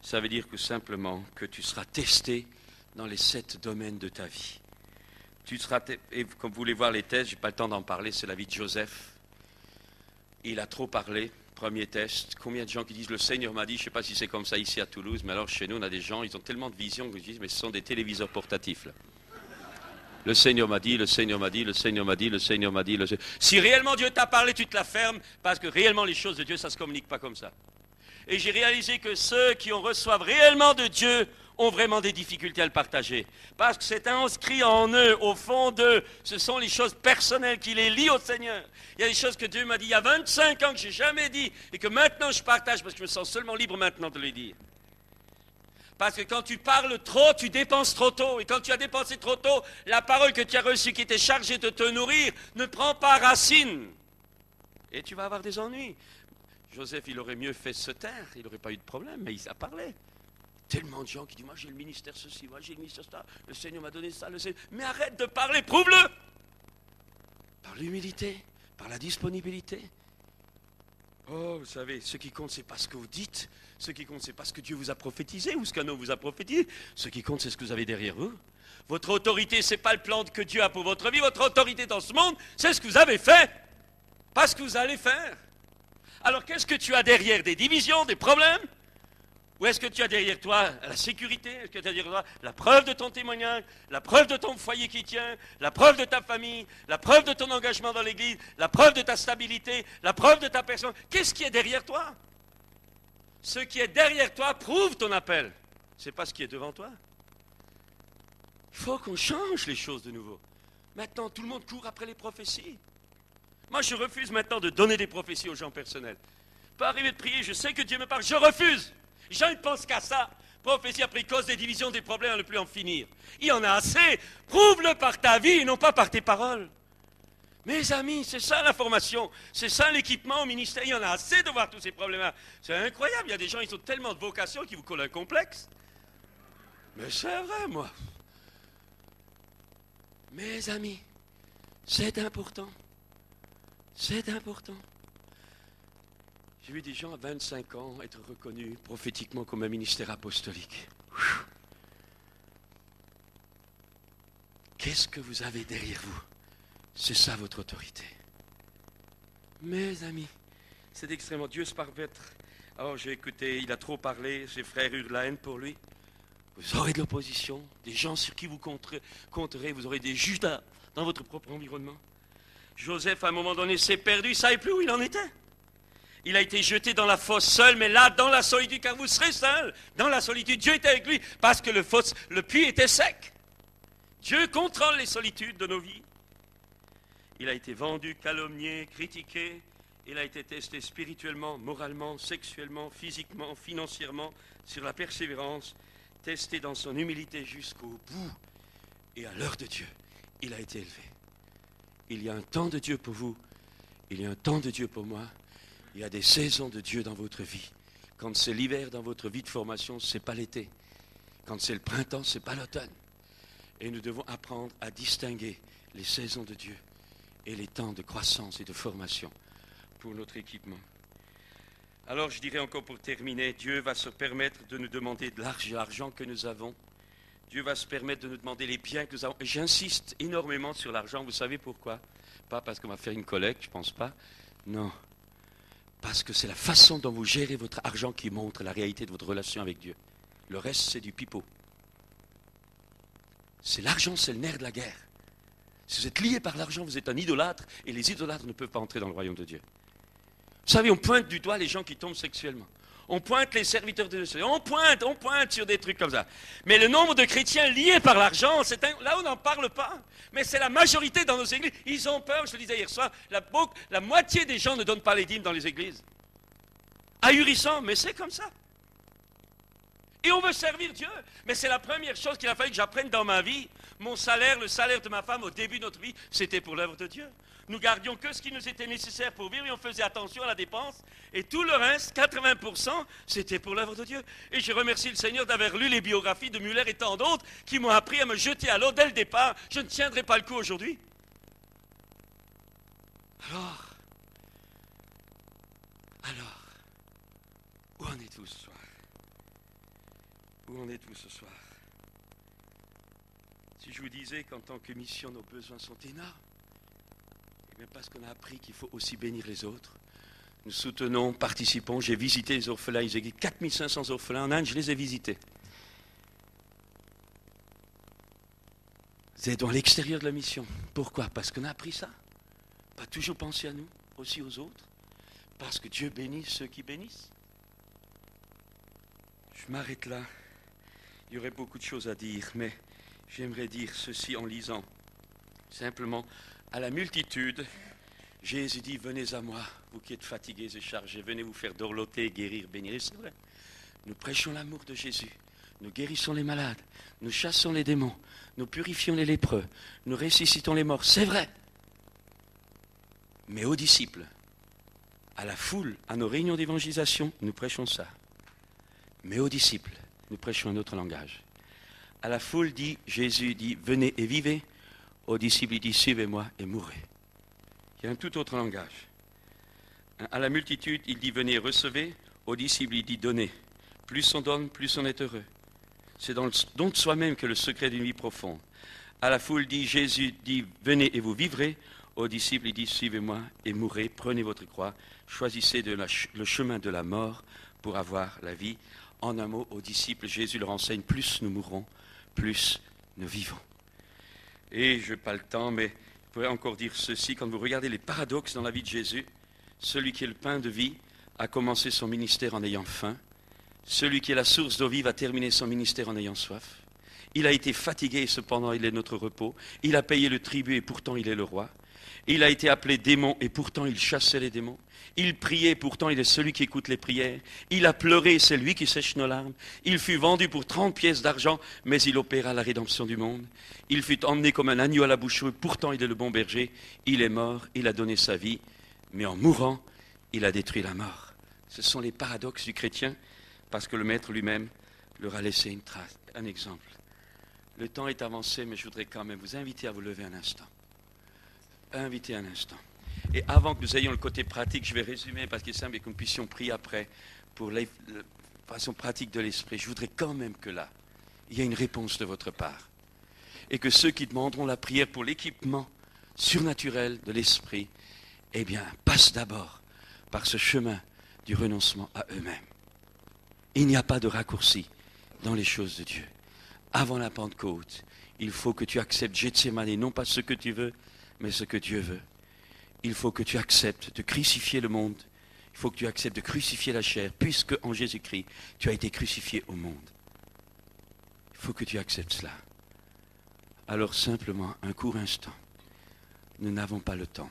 Ça veut dire que simplement que tu seras testé dans les 7 domaines de ta vie. Tu seras, et comme vous voulez voir les tests, je n'ai pas le temps d'en parler, c'est la vie de Joseph. Il a trop parlé. Premier test, combien de gens qui disent « Le Seigneur m'a dit », je ne sais pas si c'est comme ça ici à Toulouse, mais alors chez nous, on a des gens, ils ont tellement de vision que je dis « Mais ce sont des téléviseurs portatifs, là. » Le Seigneur m'a dit, le Seigneur m'a dit, le Seigneur m'a dit, le Seigneur m'a dit, le Seigneur... Si réellement Dieu t'a parlé, tu te la fermes, parce que réellement les choses de Dieu, ça ne se communique pas comme ça. Et j'ai réalisé que ceux qui en reçoivent réellement de Dieu ont vraiment des difficultés à le partager. Parce que c'est inscrit en eux, au fond d'eux. Ce sont les choses personnelles qui les lient au Seigneur. Il y a des choses que Dieu m'a dit il y a 25 ans que je n'ai jamais dit et que maintenant je partage parce que je me sens seulement libre maintenant de les dire. Parce que quand tu parles trop, tu dépenses trop tôt. Et quand tu as dépensé trop tôt, la parole que tu as reçue qui était chargée de te nourrir ne prend pas racine. Et tu vas avoir des ennuis. Joseph, il aurait mieux fait se taire, il n'aurait pas eu de problème, mais il a parlé. Tellement de gens qui disent, moi j'ai le ministère ceci, moi j'ai le ministère ça, le Seigneur m'a donné ça, le Seigneur... Mais arrête de parler, prouve-le! Par l'humilité, par la disponibilité. Oh, vous savez, ce qui compte, c'est pas ce que vous dites, ce qui compte, c'est pas ce que Dieu vous a prophétisé ou ce qu'un homme vous a prophétisé. Ce qui compte, c'est ce que vous avez derrière vous. Votre autorité, c'est pas le plan que Dieu a pour votre vie, votre autorité dans ce monde, c'est ce que vous avez fait, pas ce que vous allez faire. Alors qu'est-ce que tu as derrière? Des divisions, des problèmes? Ou est-ce que tu as derrière toi la sécurité? Est-ce que tu as derrière toi la preuve de ton témoignage, la preuve de ton foyer qui tient, la preuve de ta famille, la preuve de ton engagement dans l'église, la preuve de ta stabilité, la preuve de ta personne? Qu'est-ce qui est derrière toi? Ce qui est derrière toi prouve ton appel. Ce n'est pas ce qui est devant toi. Il faut qu'on change les choses de nouveau. Maintenant, tout le monde court après les prophéties. Moi, je refuse maintenant de donner des prophéties aux gens personnels. Pas arriver de prier, je sais que Dieu me parle, je refuse. Les gens ne pensent qu'à ça. Prophétie après cause des divisions, des problèmes, à ne plus en finir. Il y en a assez. Prouve-le par ta vie et non pas par tes paroles. Mes amis, c'est ça la formation. C'est ça l'équipement au ministère. Il y en a assez de voir tous ces problèmes-là. C'est incroyable. Il y a des gens, ils ont tellement de vocation qui vous collent un complexe. Mais c'est vrai, moi. Mes amis, c'est important. C'est important. J'ai vu des gens à 25 ans être reconnus prophétiquement comme un ministère apostolique. Qu'est-ce que vous avez derrière vous? C'est ça votre autorité. Mes amis, c'est extrêmement... Dieu se permettre. Alors j'ai écouté, il a trop parlé, ses frères eurent la haine pour lui. Vous aurez de l'opposition, des gens sur qui vous compterez, vous aurez des Judas dans votre propre environnement. Joseph, à un moment donné, s'est perdu, il ne savait plus où il en était. Il a été jeté dans la fosse seul, mais là, dans la solitude, car vous serez seul. Dans la solitude, Dieu était avec lui, parce que le puits était sec. Dieu contrôle les solitudes de nos vies. Il a été vendu, calomnié, critiqué. Il a été testé spirituellement, moralement, sexuellement, physiquement, financièrement, sur la persévérance, testé dans son humilité jusqu'au bout. Et à l'heure de Dieu, il a été élevé. Il y a un temps de Dieu pour vous, il y a un temps de Dieu pour moi. Il y a des saisons de Dieu dans votre vie. Quand c'est l'hiver dans votre vie de formation, ce n'est pas l'été. Quand c'est le printemps, ce n'est pas l'automne. Et nous devons apprendre à distinguer les saisons de Dieu et les temps de croissance et de formation pour notre équipement. Alors je dirais encore pour terminer, Dieu va se permettre de nous demander de l'argent que nous avons. Dieu va se permettre de nous demander les biens que nous avons. Et j'insiste énormément sur l'argent, vous savez pourquoi? Pas parce qu'on va faire une collecte, je ne pense pas. Non. Parce que c'est la façon dont vous gérez votre argent qui montre la réalité de votre relation avec Dieu. Le reste, c'est du pipeau. C'est l'argent, c'est le nerf de la guerre. Si vous êtes lié par l'argent, vous êtes un idolâtre, et les idolâtres ne peuvent pas entrer dans le royaume de Dieu. Vous savez, on pointe du doigt les gens qui tombent sexuellement. On pointe les serviteurs de Dieu. On pointe sur des trucs comme ça. Mais le nombre de chrétiens liés par l'argent, là on n'en parle pas. Mais c'est la majorité dans nos églises. Ils ont peur, je le disais hier soir, la moitié des gens ne donnent pas les dîmes dans les églises. Ahurissant, mais c'est comme ça. Et on veut servir Dieu. Mais c'est la première chose qu'il a fallu que j'apprenne dans ma vie. Mon salaire, le salaire de ma femme au début de notre vie, c'était pour l'œuvre de Dieu. Nous gardions que ce qui nous était nécessaire pour vivre et on faisait attention à la dépense. Et tout le reste, 80%, c'était pour l'œuvre de Dieu. Et je remercie le Seigneur d'avoir lu les biographies de Muller et tant d'autres qui m'ont appris à me jeter à l'eau dès le départ. Je ne tiendrai pas le coup aujourd'hui. Alors, où en êtes-vous ce soir? Où en êtes-vous ce soir? Si je vous disais qu'en tant que mission, nos besoins sont énormes, et bien parce qu'on a appris qu'il faut aussi bénir les autres, nous soutenons, participons, j'ai visité les orphelins, ils existent 4500 orphelins en Inde, je les ai visités. C'est dans l'extérieur de la mission. Pourquoi? Parce qu'on a appris ça. Pas toujours penser à nous, aussi aux autres. Parce que Dieu bénit ceux qui bénissent. Je m'arrête là. Il y aurait beaucoup de choses à dire, mais j'aimerais dire ceci en lisant. Simplement, à la multitude, Jésus dit, venez à moi, vous qui êtes fatigués et chargés, venez vous faire dorloter, guérir, bénir. Et c'est vrai, nous prêchons l'amour de Jésus, nous guérissons les malades, nous chassons les démons, nous purifions les lépreux, nous ressuscitons les morts, c'est vrai. Mais aux disciples, à la foule, à nos réunions d'évangélisation, nous prêchons ça. Mais aux disciples, nous prêchons un autre langage. À la foule, Jésus dit, venez et vivez. Aux disciples, il dit, suivez-moi et mourrez. Il y a un tout autre langage. À la multitude, il dit, venez et recevez. Aux disciples, il dit, donnez. Plus on donne, plus on est heureux. C'est dans le don de soi-même que le secret d'une vie profonde. À la foule, Jésus dit, venez et vous vivrez. Aux disciples, il dit, suivez-moi et mourrez. Prenez votre croix. Choisissez le chemin de la mort pour avoir la vie. En un mot, aux disciples, Jésus leur enseigne, plus nous mourrons, plus nous vivons. Et je n'ai pas le temps, mais je pourrais encore dire ceci. Quand vous regardez les paradoxes dans la vie de Jésus, celui qui est le pain de vie a commencé son ministère en ayant faim. Celui qui est la source d'eau vive a terminé son ministère en ayant soif. Il a été fatigué et cependant il est notre repos. Il a payé le tribut et pourtant il est le roi. Il a été appelé démon et pourtant il chassait les démons. Il priait, pourtant il est celui qui écoute les prières. Il a pleuré, c'est lui qui sèche nos larmes. Il fut vendu pour 30 pièces d'argent, mais il opéra la rédemption du monde. Il fut emmené comme un agneau à la boucherie, pourtant il est le bon berger. Il est mort, il a donné sa vie, mais en mourant, il a détruit la mort. Ce sont les paradoxes du chrétien, parce que le Maître lui-même leur a laissé une trace, un exemple. Le temps est avancé, mais je voudrais quand même vous inviter à vous lever un instant. Inviter un instant. Et avant que nous ayons le côté pratique, je vais résumer parce qu'il semble que nous puissions prier après pour la façon pratique de l'esprit. Je voudrais quand même que là, il y ait une réponse de votre part. Et que ceux qui demanderont la prière pour l'équipement surnaturel de l'esprit, eh bien, passent d'abord par ce chemin du renoncement à eux-mêmes. Il n'y a pas de raccourci dans les choses de Dieu. Avant la Pentecôte, il faut que tu acceptes Gethsémani, non pas ce que tu veux, mais ce que Dieu veut. Il faut que tu acceptes de crucifier le monde. Il Il faut que tu acceptes de crucifier la chair, puisque en Jésus-Christ, tu as été crucifié au monde. Il faut que tu acceptes cela. Alors simplement, un court instant, nous n'avons pas le temps.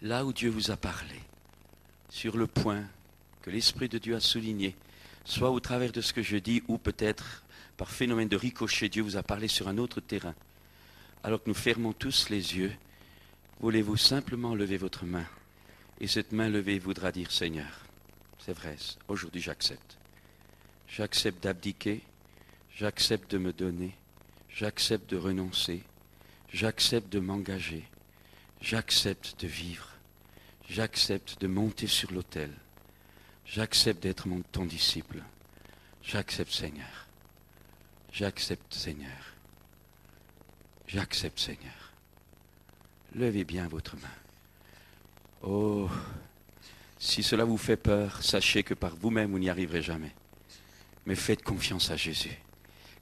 Là où Dieu vous a parlé, sur le point que l'Esprit de Dieu a souligné, soit au travers de ce que je dis, ou peut-être par phénomène de ricochet, Dieu vous a parlé sur un autre terrain. Alors que nous fermons tous les yeux, voulez-vous simplement lever votre main? Et cette main levée voudra dire, Seigneur, c'est vrai, aujourd'hui j'accepte. J'accepte d'abdiquer, j'accepte de me donner, j'accepte de renoncer, j'accepte de m'engager, j'accepte de vivre, j'accepte de monter sur l'autel, j'accepte d'être ton disciple, j'accepte Seigneur, j'accepte Seigneur, j'accepte Seigneur. Levez bien votre main. Oh, si cela vous fait peur, sachez que par vous-même vous n'y arriverez jamais. Mais faites confiance à Jésus,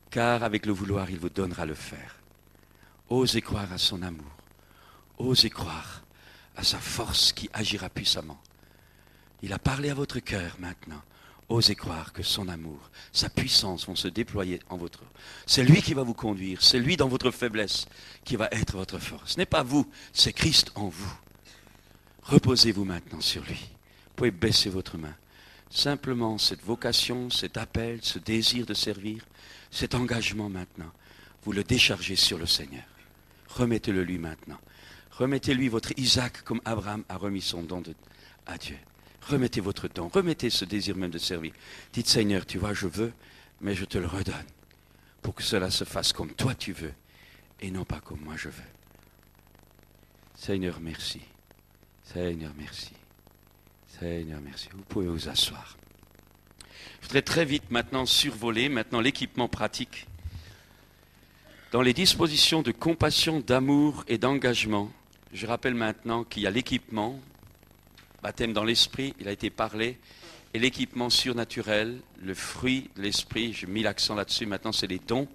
car avec le vouloir, il vous donnera le faire. Osez croire à son amour, osez croire à sa force qui agira puissamment. Il a parlé à votre cœur maintenant. Osez croire que son amour, sa puissance vont se déployer en votre... C'est lui qui va vous conduire, c'est lui dans votre faiblesse qui va être votre force. Ce n'est pas vous, c'est Christ en vous. Reposez-vous maintenant sur lui. Vous pouvez baisser votre main. Simplement, cette vocation, cet appel, ce désir de servir, cet engagement maintenant, vous le déchargez sur le Seigneur. Remettez-le lui maintenant. Remettez-lui votre Isaac comme Abraham a remis son don à Dieu. Remettez votre don, remettez ce désir même de servir. Dites, Seigneur, tu vois, je veux, mais je te le redonne. Pour que cela se fasse comme toi tu veux, et non pas comme moi je veux. Seigneur, merci. Seigneur, merci. Seigneur, merci. Vous pouvez vous asseoir. Je voudrais très vite maintenant survoler l'équipement pratique. Dans les dispositions de compassion, d'amour et d'engagement, je rappelle maintenant qu'il y a l'équipement, baptême dans l'esprit, il a été parlé, et l'équipement surnaturel, le fruit de l'esprit, j'ai mis l'accent là-dessus, maintenant c'est les dons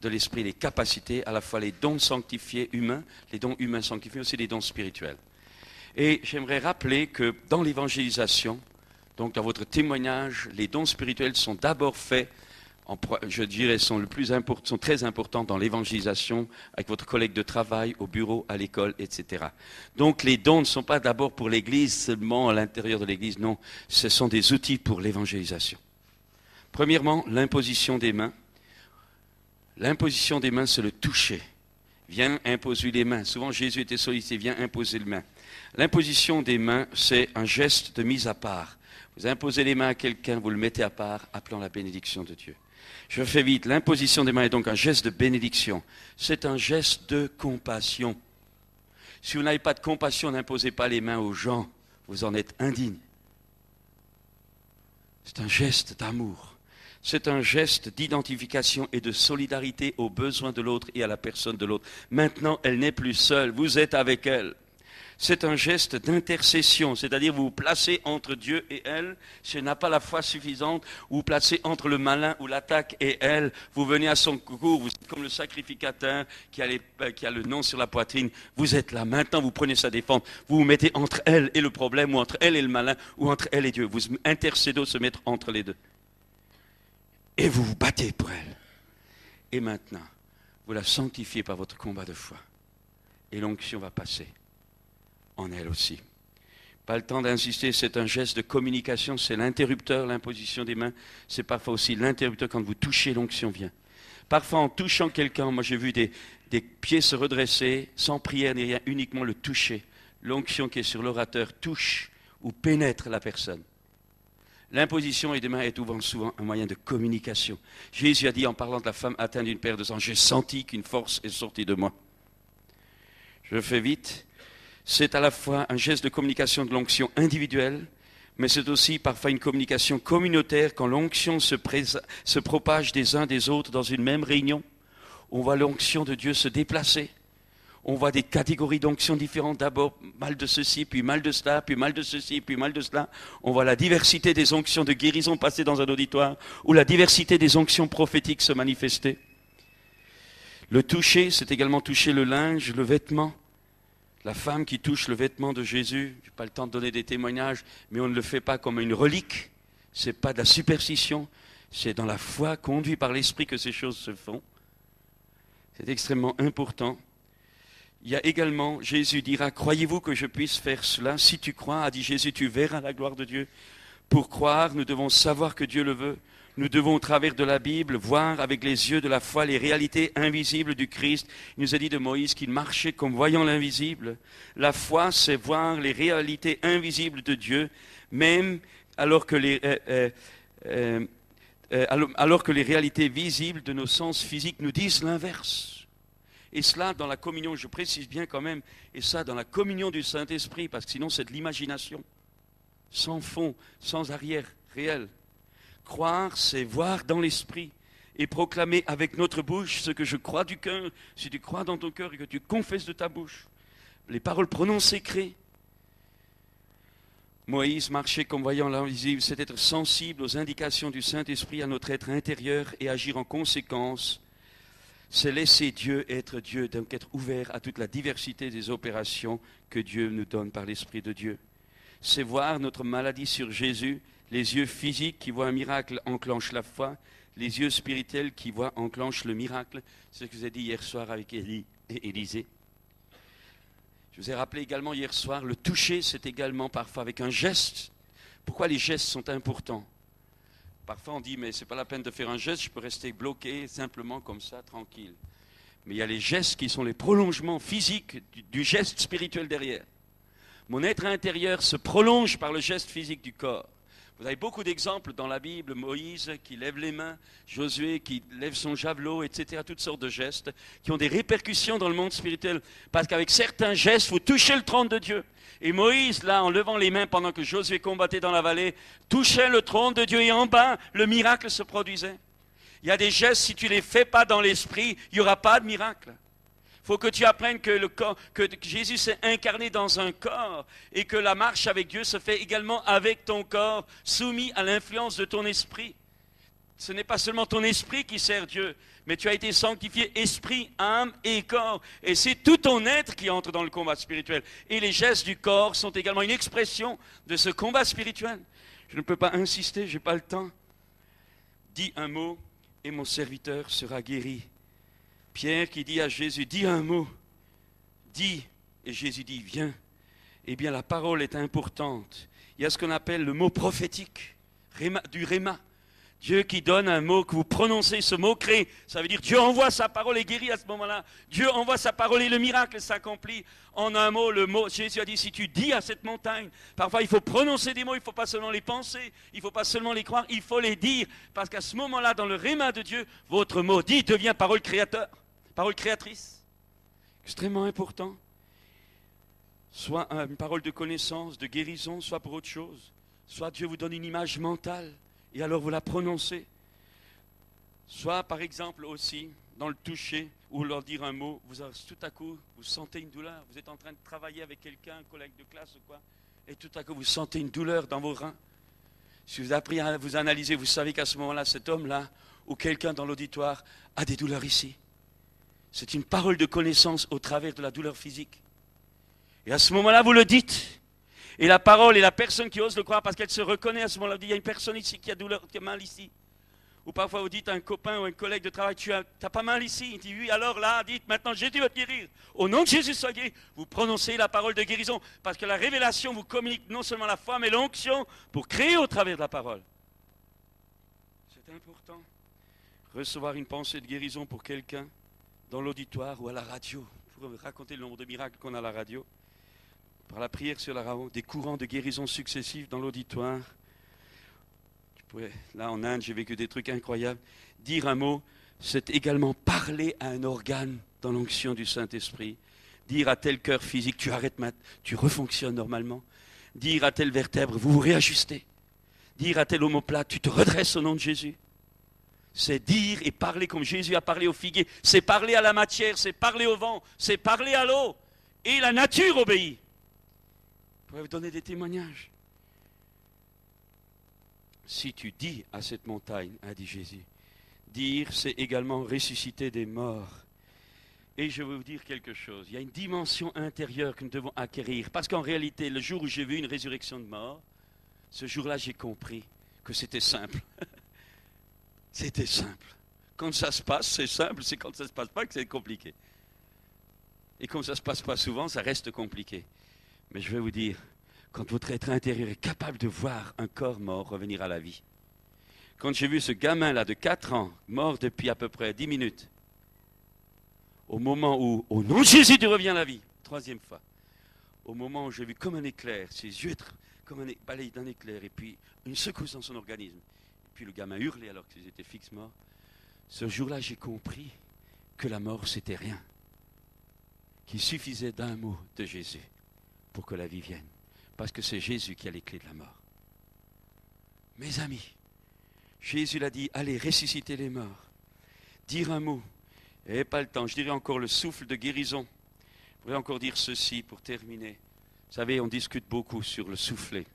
de l'esprit, les capacités, à la fois les dons sanctifiés humains, les dons humains sanctifiés, aussi les dons spirituels. Et j'aimerais rappeler que dans l'évangélisation, donc dans votre témoignage, les dons spirituels sont d'abord faits, je dirais, sont très importants dans l'évangélisation, avec votre collègue de travail, au bureau, à l'école, etc. Donc les dons ne sont pas d'abord pour l'Église, seulement à l'intérieur de l'Église, non, ce sont des outils pour l'évangélisation. Premièrement, l'imposition des mains. L'imposition des mains, c'est le toucher. Viens imposer les mains. Souvent Jésus était sollicité, viens imposer les mains. L'imposition des mains, c'est un geste de mise à part. Vous imposez les mains à quelqu'un, vous le mettez à part, appelant la bénédiction de Dieu. Je fais vite. L'imposition des mains est donc un geste de bénédiction. C'est un geste de compassion. Si vous n'avez pas de compassion, n'imposez pas les mains aux gens. Vous en êtes indigne. C'est un geste d'amour. C'est un geste d'identification et de solidarité aux besoins de l'autre et à la personne de l'autre. Maintenant, elle n'est plus seule. Vous êtes avec elle. C'est un geste d'intercession, c'est-à-dire vous vous placez entre Dieu et elle. Si elle n'a pas la foi suffisante, vous vous placez entre le malin ou l'attaque et elle. Vous venez à son secours, vous êtes comme le sacrificateur qui a le nom sur la poitrine. Vous êtes là, maintenant vous prenez sa défense. Vous vous mettez entre elle et le problème, ou entre elle et le malin, ou entre elle et Dieu. Vous intercédez se mettre entre les deux. Et vous vous battez pour elle. Et maintenant, vous la sanctifiez par votre combat de foi. Et l'onction va passer en elle aussi. Pas le temps d'insister, c'est un geste de communication, c'est l'interrupteur, l'imposition des mains, c'est parfois aussi l'interrupteur quand vous touchez, l'onction vient. Parfois en touchant quelqu'un, moi j'ai vu des pieds se redresser, sans prière ni rien, uniquement le toucher. L'onction qui est sur l'orateur touche ou pénètre la personne. L'imposition des mains est souvent un moyen de communication. Jésus a dit en parlant de la femme atteinte d'une perte de sang, j'ai senti qu'une force est sortie de moi. Je fais vite. C'est à la fois un geste de communication de l'onction individuelle, mais c'est aussi parfois une communication communautaire quand l'onction se propage des uns des autres dans une même réunion. On voit l'onction de Dieu se déplacer. On voit des catégories d'onction différentes. D'abord mal de ceci, puis mal de cela, puis mal de ceci, puis mal de cela. On voit la diversité des onctions de guérison passer dans un auditoire, ou la diversité des onctions prophétiques se manifester. Le toucher, c'est également toucher le linge, le vêtement. La femme qui touche le vêtement de Jésus, je n'ai pas le temps de donner des témoignages, mais on ne le fait pas comme une relique. Ce n'est pas de la superstition, c'est dans la foi, conduit par l'Esprit que ces choses se font. C'est extrêmement important. Il y a également, Jésus dira, croyez-vous que je puisse faire cela? Si tu crois, a dit Jésus, tu verras la gloire de Dieu. Pour croire, nous devons savoir que Dieu le veut. Nous devons, au travers de la Bible, voir avec les yeux de la foi les réalités invisibles du Christ. Il nous a dit de Moïse qu'il marchait comme voyant l'invisible. La foi, c'est voir les réalités invisibles de Dieu, même alors que les réalités visibles de nos sens physiques nous disent l'inverse. Et cela, dans la communion, je précise bien quand même, et ça dans la communion du Saint-Esprit, parce que sinon c'est de l'imagination, sans fond, sans arrière réel. Croire, c'est voir dans l'esprit et proclamer avec notre bouche ce que je crois du cœur. Si tu crois dans ton cœur et que tu confesses de ta bouche, les paroles prononcées créent. Moïse marchait comme voyant l'invisible, c'est être sensible aux indications du Saint-Esprit à notre être intérieur et agir en conséquence. C'est laisser Dieu, donc être ouvert à toute la diversité des opérations que Dieu nous donne par l'Esprit de Dieu. C'est voir notre maladie sur Jésus. Les yeux physiques qui voient un miracle enclenchent la foi. Les yeux spirituels qui voient enclenchent le miracle. C'est ce que je vous ai dit hier soir avec Élie et Élisée. Je vous ai rappelé également hier soir, le toucher, c'est également parfois avec un geste. Pourquoi les gestes sont importants? Parfois on dit, mais ce n'est pas la peine de faire un geste, je peux rester bloqué simplement comme ça, tranquille. Mais il y a les gestes qui sont les prolongements physiques du geste spirituel derrière. Mon être intérieur se prolonge par le geste physique du corps. Vous avez beaucoup d'exemples dans la Bible, Moïse qui lève les mains, Josué qui lève son javelot, etc. Toutes sortes de gestes qui ont des répercussions dans le monde spirituel. Parce qu'avec certains gestes, vous touchez le trône de Dieu. Et Moïse, là, en levant les mains pendant que Josué combattait dans la vallée, touchait le trône de Dieu et en bas, le miracle se produisait. Il y a des gestes, si tu ne les fais pas dans l'esprit, il n'y aura pas de miracle. Il faut que tu apprennes que Jésus s'est incarné dans un corps et que la marche avec Dieu se fait également avec ton corps, soumis à l'influence de ton esprit. Ce n'est pas seulement ton esprit qui sert Dieu, mais tu as été sanctifié esprit, âme et corps. Et c'est tout ton être qui entre dans le combat spirituel. Et les gestes du corps sont également une expression de ce combat spirituel. Je ne peux pas insister, je n'ai pas le temps. Dis un mot et mon serviteur sera guéri. Pierre qui dit à Jésus, dis un mot, dis, et Jésus dit, viens. Eh bien, la parole est importante. Il y a ce qu'on appelle le mot prophétique, du réma. Dieu qui donne un mot, que vous prononcez, ce mot crée. Ça veut dire Dieu envoie sa parole et guérit à ce moment-là. Dieu envoie sa parole et le miracle s'accomplit. En un mot, le mot, Jésus a dit, si tu dis à cette montagne, parfois il faut prononcer des mots, il ne faut pas seulement les penser, il ne faut pas seulement les croire, il faut les dire. Parce qu'à ce moment-là, dans le réma de Dieu, votre mot dit devient parole créateur. Parole créatrice, extrêmement important. Soit une parole de connaissance, de guérison, soit pour autre chose. Soit Dieu vous donne une image mentale et alors vous la prononcez. Soit par exemple aussi dans le toucher ou leur dire un mot, tout à coup vous sentez une douleur, vous êtes en train de travailler avec quelqu'un, un collègue de classe ou quoi, et tout à coup vous sentez une douleur dans vos reins. Si vous avez appris à vous analyser, vous savez qu'à ce moment-là, cet homme-là ou quelqu'un dans l'auditoire a des douleurs ici. C'est une parole de connaissance au travers de la douleur physique. Et à ce moment-là, vous le dites. Et la parole et la personne qui ose le croire, parce qu'elle se reconnaît à ce moment-là, il y a une personne ici qui a douleur, qui a mal ici. Ou parfois vous dites à un copain ou un collègue de travail, tu as pas mal ici. Il dit oui, alors là, dites maintenant Jésus va te guérir. Au nom de Jésus soit guéri. Vous prononcez la parole de guérison, parce que la révélation vous communique non seulement la foi, mais l'onction pour créer au travers de la parole. C'est important. Recevoir une pensée de guérison pour quelqu'un, dans l'auditoire ou à la radio, pour raconter le nombre de miracles qu'on a à la radio, par la prière sur la radio, des courants de guérison successifs dans l'auditoire. Là en Inde, j'ai vécu des trucs incroyables. Dire un mot, c'est également parler à un organe dans l'onction du Saint-Esprit. Dire à tel cœur physique, tu arrêtes tu refonctionnes normalement. Dire à telle vertèbre, vous vous réajustez. Dire à tel omoplate, tu te redresses au nom de Jésus. C'est dire et parler comme Jésus a parlé au figuier. C'est parler à la matière, c'est parler au vent, c'est parler à l'eau. Et la nature obéit. Je pourrais vous donner des témoignages. Si tu dis à cette montagne, a dit Jésus, dire c'est également ressusciter des morts. Et je veux vous dire quelque chose. Il y a une dimension intérieure que nous devons acquérir. Parce qu'en réalité, le jour où j'ai vu une résurrection de mort, ce jour-là, j'ai compris que c'était simple. C'était simple. Quand ça se passe, c'est simple. C'est quand ça ne se passe pas que c'est compliqué. Et comme ça ne se passe pas souvent, ça reste compliqué. Mais je vais vous dire, quand votre être intérieur est capable de voir un corps mort revenir à la vie. Quand j'ai vu ce gamin-là de 4 ans, mort depuis à peu près 10 minutes, au moment où, au nom de Jésus, tu reviens à la vie, 3e fois, au moment où j'ai vu comme un éclair, ses yeux être comme un balayé d'un éclair, et puis une secousse dans son organisme, et puis le gamin hurlait alors qu'ils étaient fixes morts, ce jour-là, j'ai compris que la mort, c'était rien, qu'il suffisait d'un mot de Jésus pour que la vie vienne, parce que c'est Jésus qui a les clés de la mort. Mes amis, Jésus l'a dit, allez, ressusciter les morts, dire un mot, et pas le temps, je dirais encore le souffle de guérison. Je pourrais encore dire ceci pour terminer. Vous savez, on discute beaucoup sur le soufflet.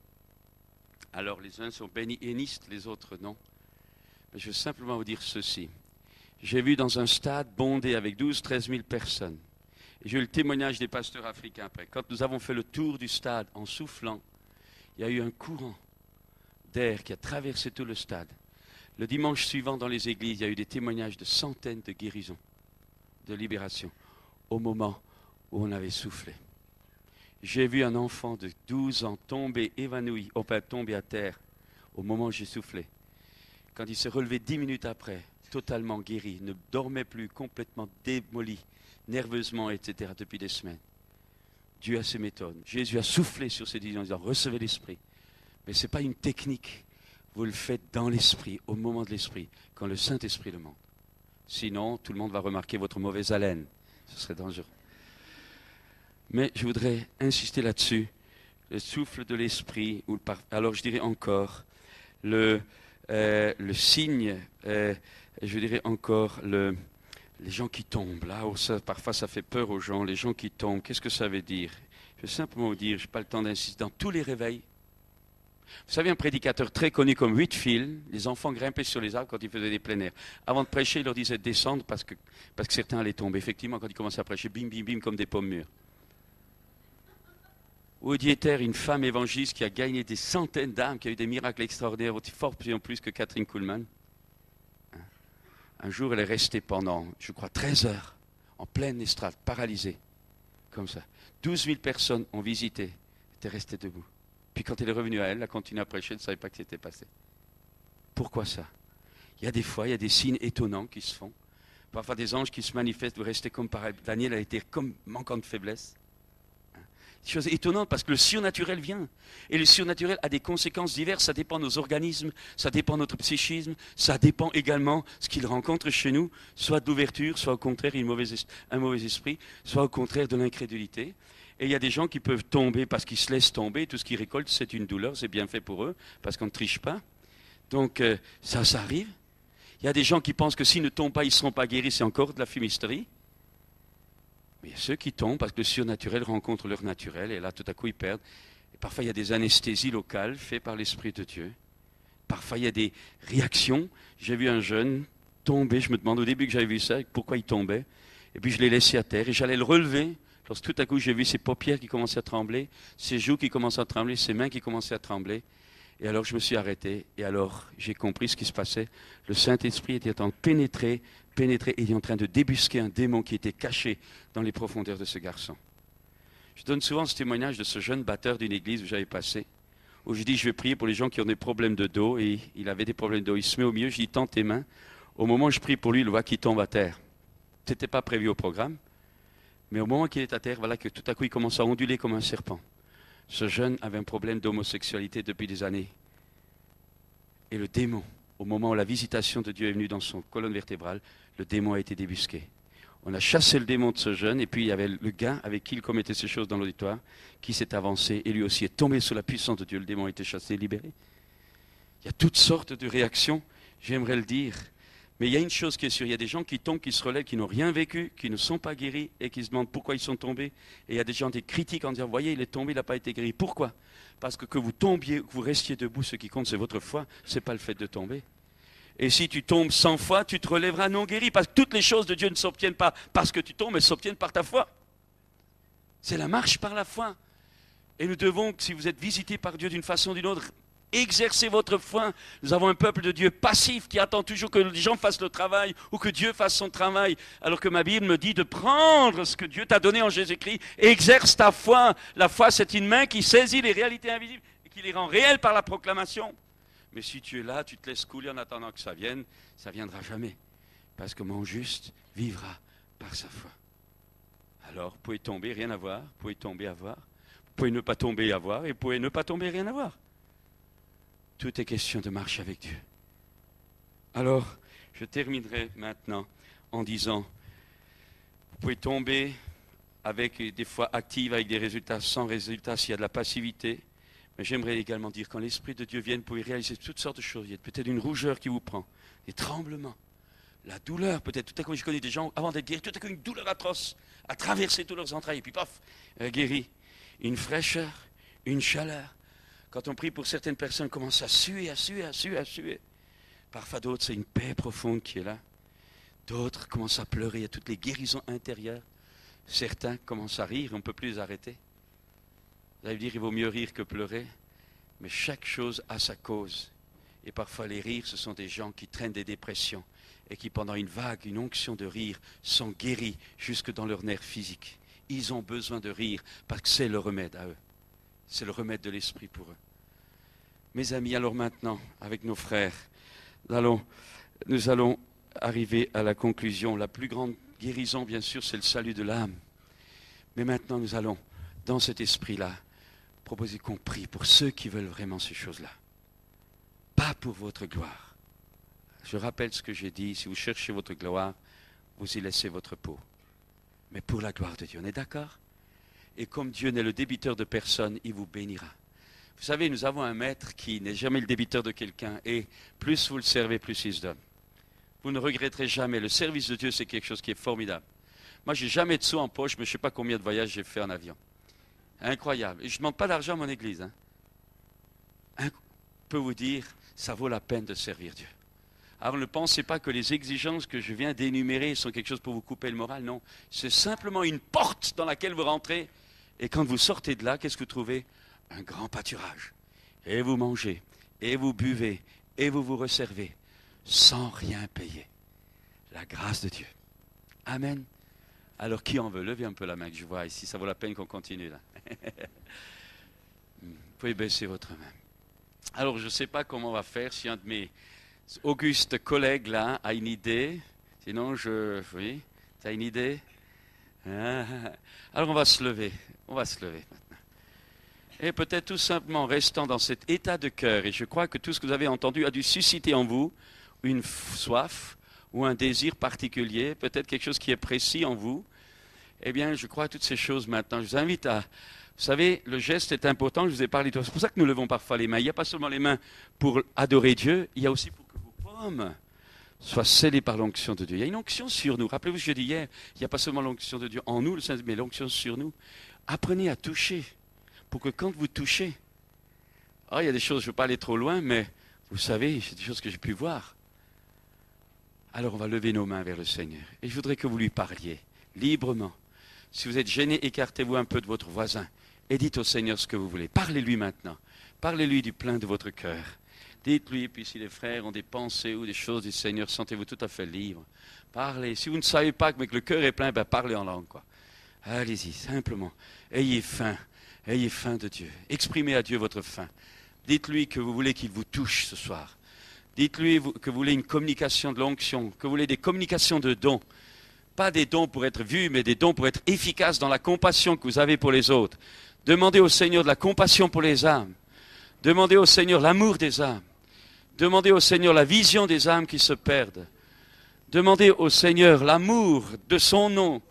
Alors les uns sont bénistes, les autres non. Mais je veux simplement vous dire ceci. J'ai vu dans un stade bondé avec 12-13 000 personnes. Et j'ai eu le témoignage des pasteurs africains après. Quand nous avons fait le tour du stade en soufflant, il y a eu un courant d'air qui a traversé tout le stade. Le dimanche suivant dans les églises, il y a eu des témoignages de centaines de guérisons, de libération, au moment où on avait soufflé. J'ai vu un enfant de 12 ans tomber évanoui, tomber à terre, au moment où j'ai soufflé. Quand il s'est relevé 10 minutes après, totalement guéri, ne dormait plus, complètement démoli, nerveusement, etc., depuis des semaines. Dieu a ses méthodes. Jésus a soufflé sur ses disciples en disant, recevez l'Esprit. Mais ce n'est pas une technique. Vous le faites dans l'Esprit, au moment de l'Esprit, quand le Saint-Esprit le montre. Sinon, tout le monde va remarquer votre mauvaise haleine. Ce serait dangereux. Mais je voudrais insister là-dessus. Le souffle de l'Esprit, alors je dirais encore, le signe, je dirais encore, les gens qui tombent. Là, parfois ça fait peur aux gens, les gens qui tombent. Qu'est-ce que ça veut dire? Je vais simplement vous dire, je n'ai pas le temps d'insister, dans tous les réveils. Vous savez, un prédicateur très connu comme Whitefield, les enfants grimpaient sur les arbres quand il faisait des plein air. Avant de prêcher, il leur disait de descendre parce que certains allaient tomber. Effectivement, quand il commençait à prêcher, bim, bim, bim, comme des pommes mûres. Woody Ether, une femme évangéliste qui a gagné des centaines d'âmes, qui a eu des miracles extraordinaires, fort plus que Catherine Kuhlman. Un jour, elle est restée pendant, je crois, 13 heures, en pleine estrade, paralysée, comme ça. 12 000 personnes ont visité, étaient restées debout. Puis quand elle est revenue à elle a continué à prêcher, elle ne savait pas ce qui s'était passé. Pourquoi ça? Il y a des fois, il y a des signes étonnants qui se font. Parfois des anges qui se manifestent, vous restez comme pareil. Daniel a été comme manquant de faiblesse. Chose étonnante parce que le surnaturel vient. Et le surnaturel a des conséquences diverses. Ça dépend de nos organismes, ça dépend de notre psychisme, ça dépend également de ce qu'il rencontre chez nous, soit d'ouverture, soit au contraire un mauvais esprit, soit au contraire de l'incrédulité. Et il y a des gens qui peuvent tomber parce qu'ils se laissent tomber. Tout ce qu'ils récoltent, c'est une douleur, c'est bien fait pour eux, parce qu'on ne triche pas. Donc ça arrive. Il y a des gens qui pensent que s'ils ne tombent pas, ils ne seront pas guéris, c'est encore de la fumisterie. Mais il y a ceux qui tombent parce que le surnaturel rencontre leur naturel, et là, tout à coup, ils perdent. Et parfois, il y a des anesthésies locales faites par l'Esprit de Dieu. Parfois, il y a des réactions. J'ai vu un jeune tomber, je me demande au début que j'avais vu ça, pourquoi il tombait. Et puis, je l'ai laissé à terre, et j'allais le relever. Lorsque tout à coup, j'ai vu ses paupières qui commençaient à trembler, ses joues qui commençaient à trembler, ses mains qui commençaient à trembler. Et alors, je me suis arrêté, et alors, j'ai compris ce qui se passait. Le Saint-Esprit était en train de pénétrer, et il est en train de débusquer un démon qui était caché dans les profondeurs de ce garçon. Je donne souvent ce témoignage de ce jeune batteur d'une église où j'avais passé, où je dis, je vais prier pour les gens qui ont des problèmes de dos, et il avait des problèmes de dos. Il se met au milieu, je dis, tends tes mains. Au moment où je prie pour lui, il voit qu'il tombe à terre. Ce n'était pas prévu au programme, mais au moment qu'il est à terre, voilà que tout à coup, il commence à onduler comme un serpent. Ce jeune avait un problème d'homosexualité depuis des années. Et le démon, au moment où la visitation de Dieu est venue dans son colonne vertébrale, le démon a été débusqué. On a chassé le démon de ce jeune, et puis il y avait le gars avec qui il commettait ces choses dans l'auditoire, qui s'est avancé, et lui aussi est tombé sous la puissance de Dieu. Le démon a été chassé et libéré. Il y a toutes sortes de réactions, j'aimerais le dire. Mais il y a une chose qui est sûre, il y a des gens qui tombent, qui se relèvent, qui n'ont rien vécu, qui ne sont pas guéris, et qui se demandent pourquoi ils sont tombés. Et il y a des gens qui critiquent en disant, voyez, il est tombé, il n'a pas été guéri. Pourquoi? Parce que vous tombiez, que vous restiez debout, ce qui compte, c'est votre foi, ce n'est pas le fait de tomber. Et si tu tombes 100 fois, tu te relèveras non guéri. Parce que toutes les choses de Dieu ne s'obtiennent pas parce que tu tombes, elles s'obtiennent par ta foi. C'est la marche par la foi. Et nous devons, si vous êtes visités par Dieu d'une façon ou d'une autre, exercer votre foi. Nous avons un peuple de Dieu passif qui attend toujours que les gens fassent le travail ou que Dieu fasse son travail. Alors que ma Bible me dit de prendre ce que Dieu t'a donné en Jésus-Christ et exerce ta foi. La foi, c'est une main qui saisit les réalités invisibles et qui les rend réelles par la proclamation. Mais si tu es là, tu te laisses couler en attendant que ça vienne, ça ne viendra jamais. Parce que mon juste vivra par sa foi. Alors, vous pouvez tomber, rien à voir. Vous pouvez tomber, avoir. Vous pouvez ne pas tomber, avoir. Et vous pouvez ne pas tomber, rien à voir. Tout est question de marcher avec Dieu. Alors, je terminerai maintenant en disant, vous pouvez tomber avec des fois actives, avec des résultats, sans résultats, s'il y a de la passivité. Mais j'aimerais également dire, quand l'Esprit de Dieu vient, vous pouvez réaliser toutes sortes de choses. Il y a peut-être une rougeur qui vous prend, des tremblements, la douleur, peut-être. Tout à coup, je connais des gens, avant d'être guéris, tout à coup, une douleur atroce à traverser tous leurs entrailles, et puis paf, guéri. Une fraîcheur, une chaleur. Quand on prie pour certaines personnes, commence à suer, à suer, à suer, à suer. Parfois d'autres, c'est une paix profonde qui est là. D'autres commencent à pleurer, il y a toutes les guérisons intérieures. Certains commencent à rire, on ne peut plus les arrêter. Vous allez me dire, il vaut mieux rire que pleurer. Mais chaque chose a sa cause. Et parfois les rires, ce sont des gens qui traînent des dépressions et qui, pendant une vague, une onction de rire, sont guéris jusque dans leur nerf physique. Ils ont besoin de rire parce que c'est le remède à eux. C'est le remède de l'esprit pour eux. Mes amis, alors maintenant, avec nos frères, nous allons arriver à la conclusion. La plus grande guérison, bien sûr, c'est le salut de l'âme. Mais maintenant, nous allons, dans cet esprit-là, proposer qu'on prie pour ceux qui veulent vraiment ces choses-là. Pas pour votre gloire. Je rappelle ce que j'ai dit, si vous cherchez votre gloire, vous y laissez votre peau. Mais pour la gloire de Dieu, on est d'accord ? Et comme Dieu n'est le débiteur de personne, il vous bénira. Vous savez, nous avons un maître qui n'est jamais le débiteur de quelqu'un. Et plus vous le servez, plus il se donne. Vous ne regretterez jamais. Le service de Dieu, c'est quelque chose qui est formidable. Moi, je n'ai jamais de sous en poche, mais je ne sais pas combien de voyages j'ai fait en avion. Incroyable. Et je ne demande pas d'argent à mon église. Je peux vous dire, ça vaut la peine de servir Dieu. Alors ne pensez pas que les exigences que je viens d'énumérer sont quelque chose pour vous couper le moral. Non, c'est simplement une porte dans laquelle vous rentrez. Et quand vous sortez de là, qu'est-ce que vous trouvez ? Un grand pâturage. Et vous mangez, et vous buvez, et vous vous resservez, sans rien payer. La grâce de Dieu. Amen. Alors qui en veut ? Levez un peu la main que je vois ici. Ça vaut la peine qu'on continue là. Vous pouvez baisser votre main. Alors je ne sais pas comment on va faire si un de mes augustes collègues là a une idée. Sinon oui, tu as une idée ? Alors on va se lever. On va se lever maintenant. Et peut-être tout simplement restant dans cet état de cœur. Et je crois que tout ce que vous avez entendu a dû susciter en vous une soif ou un désir particulier, peut-être quelque chose qui est précis en vous. Eh bien, je crois à toutes ces choses maintenant. Je vous invite à... Vous savez, le geste est important, je vous ai parlé de ça. C'est pour ça que nous levons parfois les mains. Il n'y a pas seulement les mains pour adorer Dieu, il y a aussi pour que vos paumes soient scellées par l'onction de Dieu. Il y a une onction sur nous. Rappelez-vous ce que je dis hier, il n'y a pas seulement l'onction de Dieu en nous, mais l'onction sur nous. Apprenez à toucher, pour que quand vous touchez, il y a des choses, je ne veux pas aller trop loin, mais vous savez, c'est des choses que j'ai pu voir. Alors on va lever nos mains vers le Seigneur. Et je voudrais que vous lui parliez librement. Si vous êtes gêné, écartez-vous un peu de votre voisin et dites au Seigneur ce que vous voulez. Parlez-lui maintenant. Parlez-lui du plein de votre cœur. Dites-lui, puis si les frères ont des pensées ou des choses du Seigneur, sentez-vous tout à fait libre. Parlez. Si vous ne savez pas, mais que le cœur est plein, parlez en langue, quoi. Allez-y, simplement. Ayez faim de Dieu. Exprimez à Dieu votre faim. Dites-lui que vous voulez qu'il vous touche ce soir. Dites-lui que vous voulez une communication de l'onction, que vous voulez des communications de dons. Pas des dons pour être vus, mais des dons pour être efficaces dans la compassion que vous avez pour les autres. Demandez au Seigneur de la compassion pour les âmes. Demandez au Seigneur l'amour des âmes. Demandez au Seigneur la vision des âmes qui se perdent. Demandez au Seigneur l'amour de son nom.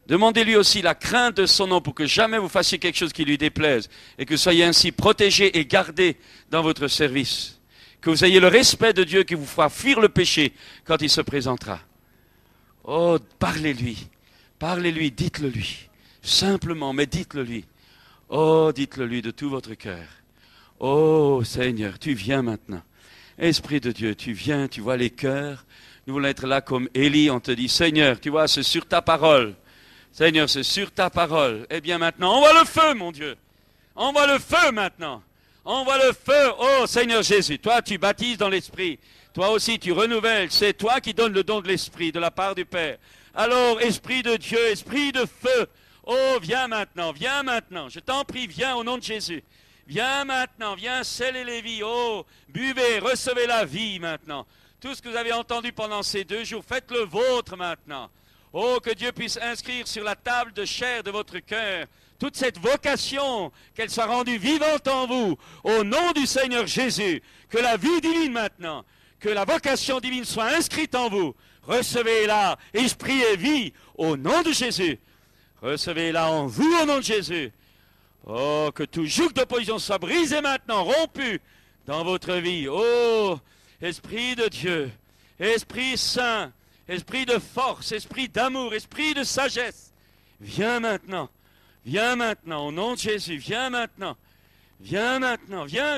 Demandez-lui aussi la crainte de son nom pour que jamais vous fassiez quelque chose qui lui déplaise et que vous soyez ainsi protégés et gardés dans votre service. Que vous ayez le respect de Dieu qui vous fera fuir le péché quand il se présentera. Oh, parlez-lui, dites-le lui, simplement, mais dites-le lui. Oh, dites-le lui de tout votre cœur. Oh, Seigneur, tu viens maintenant. Esprit de Dieu, tu viens, tu vois les cœurs. Nous voulons être là comme Élie, on te dit, Seigneur, tu vois, c'est sur ta parole. Seigneur, c'est sur ta parole. Eh bien maintenant, envoie le feu, mon Dieu. Envoie le feu maintenant. Envoie le feu. Oh Seigneur Jésus, toi tu baptises dans l'Esprit. Toi aussi tu renouvelles. C'est toi qui donnes le don de l'Esprit de la part du Père. Alors, Esprit de Dieu, Esprit de feu. Oh, viens maintenant, viens maintenant. Je t'en prie, viens au nom de Jésus. Viens maintenant, viens sceller les vies. Oh, buvez, recevez la vie maintenant. Tout ce que vous avez entendu pendant ces 2 jours, faites le vôtre maintenant. Oh, que Dieu puisse inscrire sur la table de chair de votre cœur toute cette vocation, qu'elle soit rendue vivante en vous, au nom du Seigneur Jésus. Que la vie divine maintenant, que la vocation divine soit inscrite en vous. Recevez-la, esprit et vie, au nom de Jésus. Recevez-la en vous, au nom de Jésus. Oh, que tout joug d'opposition soit brisé maintenant, rompu dans votre vie. Oh, Esprit de Dieu, Esprit Saint, Esprit de force, Esprit d'amour, Esprit de sagesse. Viens maintenant, au nom de Jésus, viens maintenant. Viens maintenant, viens.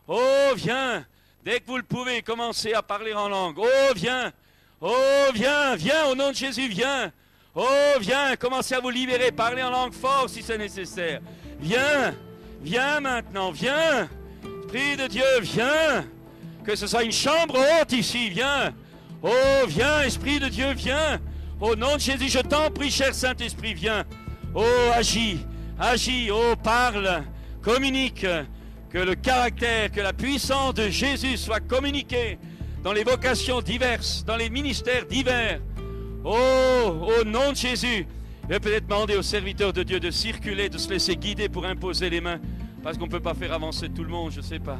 Oh, viens. Dès que vous le pouvez, commencez à parler en langue. Oh, viens, au nom de Jésus, viens. Oh, viens, commencez à vous libérer, parlez en langue forte si c'est nécessaire. Viens maintenant, viens. Esprit de Dieu, viens. Que ce soit une chambre haute ici, viens. Oh, viens, Esprit de Dieu, viens. Au nom de Jésus, je t'en prie, cher Saint-Esprit, viens. Oh, agis, oh, parle, communique. Que le caractère, que la puissance de Jésus soit communiquée dans les vocations diverses, dans les ministères divers. Oh, au nom de Jésus, je vais peut-être demander aux serviteurs de Dieu de circuler, de se laisser guider pour imposer les mains, parce qu'on ne peut pas faire avancer tout le monde, je ne sais pas.